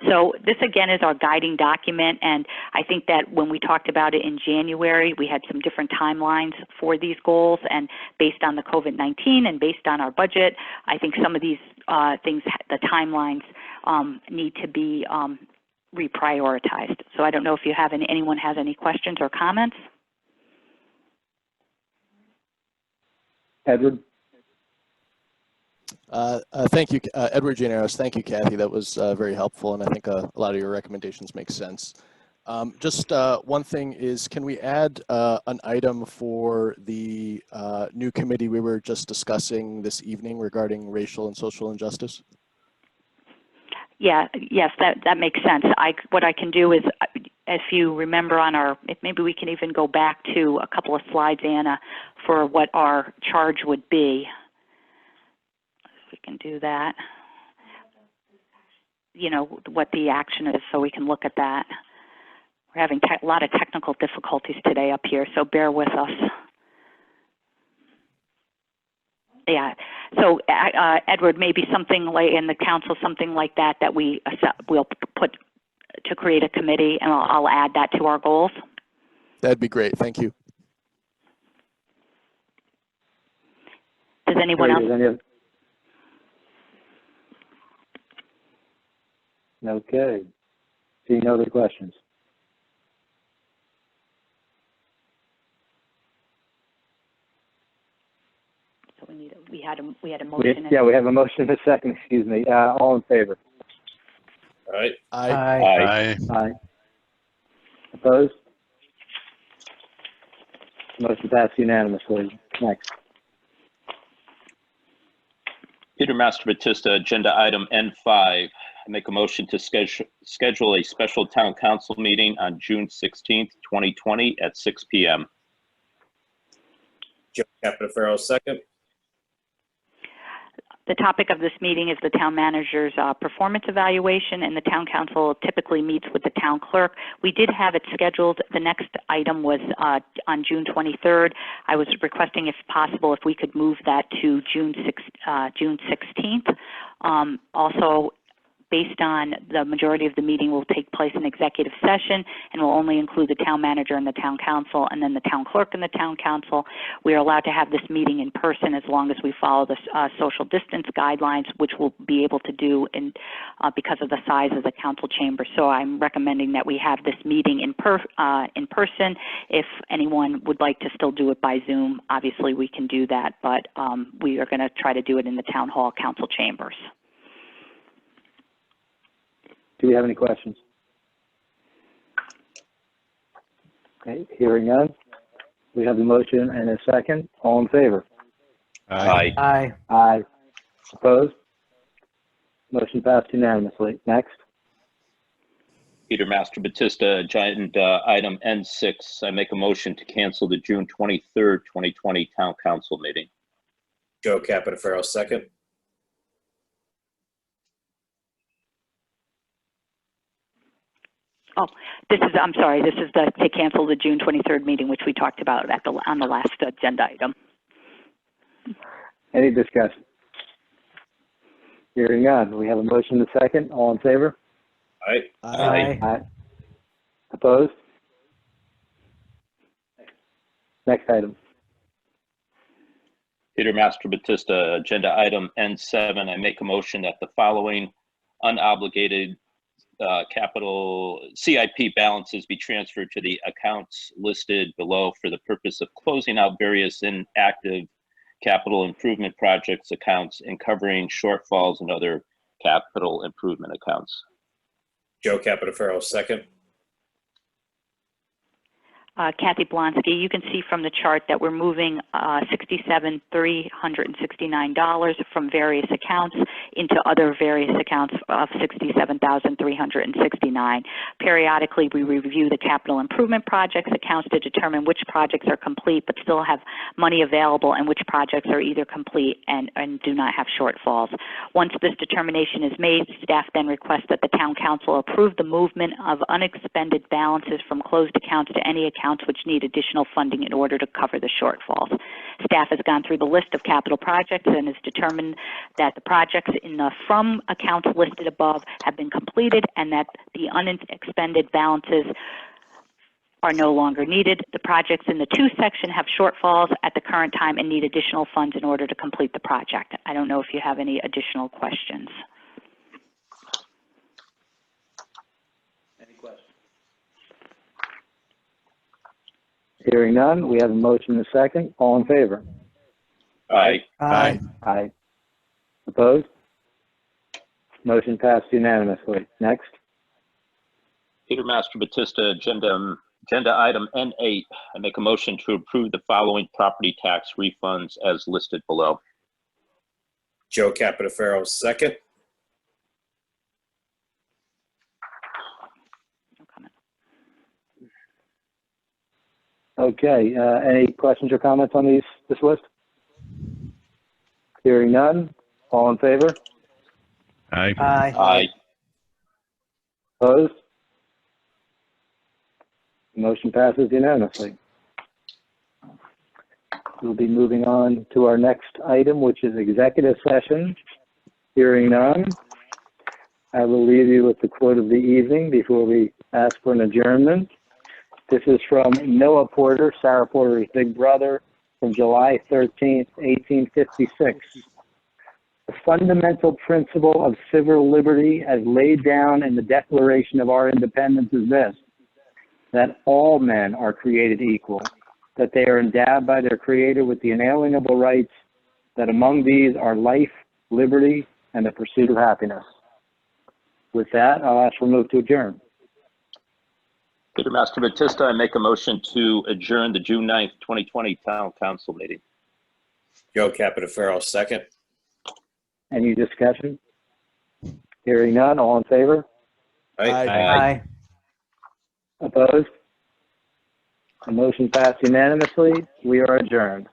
So this again is our guiding document, and I think that when we talked about it in January, we had some different timelines for these goals, and based on the COVID-19 and based on our budget, I think some of these things, the timelines need to be reprioritized. So I don't know if you have anyone has any questions or comments. Edward? Thank you, Edward Gianeros. Thank you, Kathy. That was very helpful, and I think a lot of your recommendations make sense. Just one thing is, can we add an item for the new committee we were just discussing this evening regarding racial and social injustice? Yeah, yes, that makes sense. What I can do is, if you remember maybe we can even go back to a couple of slides, Anna, for what our charge would be. We can do that. You know, what the action is, so we can look at that. We're having a lot of technical difficulties today up here, so bear with us. Yeah, so Edward, maybe something like in the council, something like that, that we'll put to create a committee, and I'll add that to our goals. That'd be great, thank you. Does anyone else? Okay. Seeing no other questions. So we had a motion. Yeah, we have a motion and a second. Excuse me. All in favor? All right. Aye. Aye. Aye. Opposed? Motion passed unanimously. Next. Peter Master Batista, agenda item N5. I make a motion to schedule a special town council meeting on June 16th, 2020 at 6 p.m. Joe Capitafaro, second. The topic of this meeting is the town manager's performance evaluation, and the town council typically meets with the town clerk. We did have it scheduled. The next item was on June 23rd. I was requesting, if possible, if we could move that to June 16th. Also, based on the majority of the meeting will take place in executive session and will only include the town manager and the town council and then the town clerk and the town council. We are allowed to have this meeting in person as long as we follow the social distance guidelines, which we'll be able to do because of the size of the council chamber. So I'm recommending that we have this meeting in person. If anyone would like to still do it by Zoom, obviously we can do that, but we are going to try to do it in the town hall council chambers. Do we have any questions? Okay, hearing none. We have a motion and a second. All in favor? Aye. Aye. Aye. Opposed? Motion passed unanimously. Next. Peter Master Batista, agenda item N6. I make a motion to cancel the June 23rd, 2020 Town Council meeting. Joe Capitafaro, second. Oh, I'm sorry, this is to cancel the June 23rd meeting, which we talked about on the last agenda item. Any discussion? Hearing none. We have a motion and a second. All in favor? Aye. Aye. Aye. Opposed? Next item. Peter Master Batista, agenda item N7. I make a motion that the following unobligated capital CIP balances be transferred to the accounts listed below for the purpose of closing out various inactive capital improvement projects accounts and covering shortfalls in other capital improvement accounts. Joe Capitafaro, second. Kathy Blonsky, you can see from the chart that we're moving $67,369 from various accounts into other various accounts of $67,369. Periodically, we review the capital improvement projects accounts to determine which projects are complete but still have money available and which projects are either complete and do not have shortfalls. Once this determination is made, staff then requests that the town council approve the movement of unexpended balances from closed accounts to any accounts which need additional funding in order to cover the shortfalls. Staff has gone through the list of capital projects and has determined that the projects in the from accounts listed above have been completed and that the unexpended balances are no longer needed. The projects in the to section have shortfalls at the current time and need additional funds in order to complete the project. I don't know if you have any additional questions. Hearing none, we have a motion and a second. All in favor? Aye. Aye. Aye. Opposed? Motion passed unanimously. Next. Peter Master Batista, agenda item N8. I make a motion to approve the following property tax refunds as listed below. Joe Capitafaro, second. Okay, any questions or comments on this list? Hearing none, all in favor? Aye. Aye. Aye. Opposed? Motion passes unanimously. We'll be moving on to our next item, which is executive session. Hearing none, I will leave you with the quote of the evening before we ask for an adjournment. This is from Noah Porter, Sarah Porter's big brother, from July 13th, 1856. The fundamental principle of civil liberty as laid down in the Declaration of our Independence is this, that all men are created equal, that they are endowed by their Creator with the inalienable rights, that among these are life, liberty, and the pursuit of happiness. With that, I'll ask for a move to adjourn. Peter Master Batista, I make a motion to adjourn the June 9th, 2020 Town Council meeting. Joe Capitafaro, second. Any discussion? Hearing none, all in favor? Aye. Aye. Opposed? The motion passed unanimously. We are adjourned.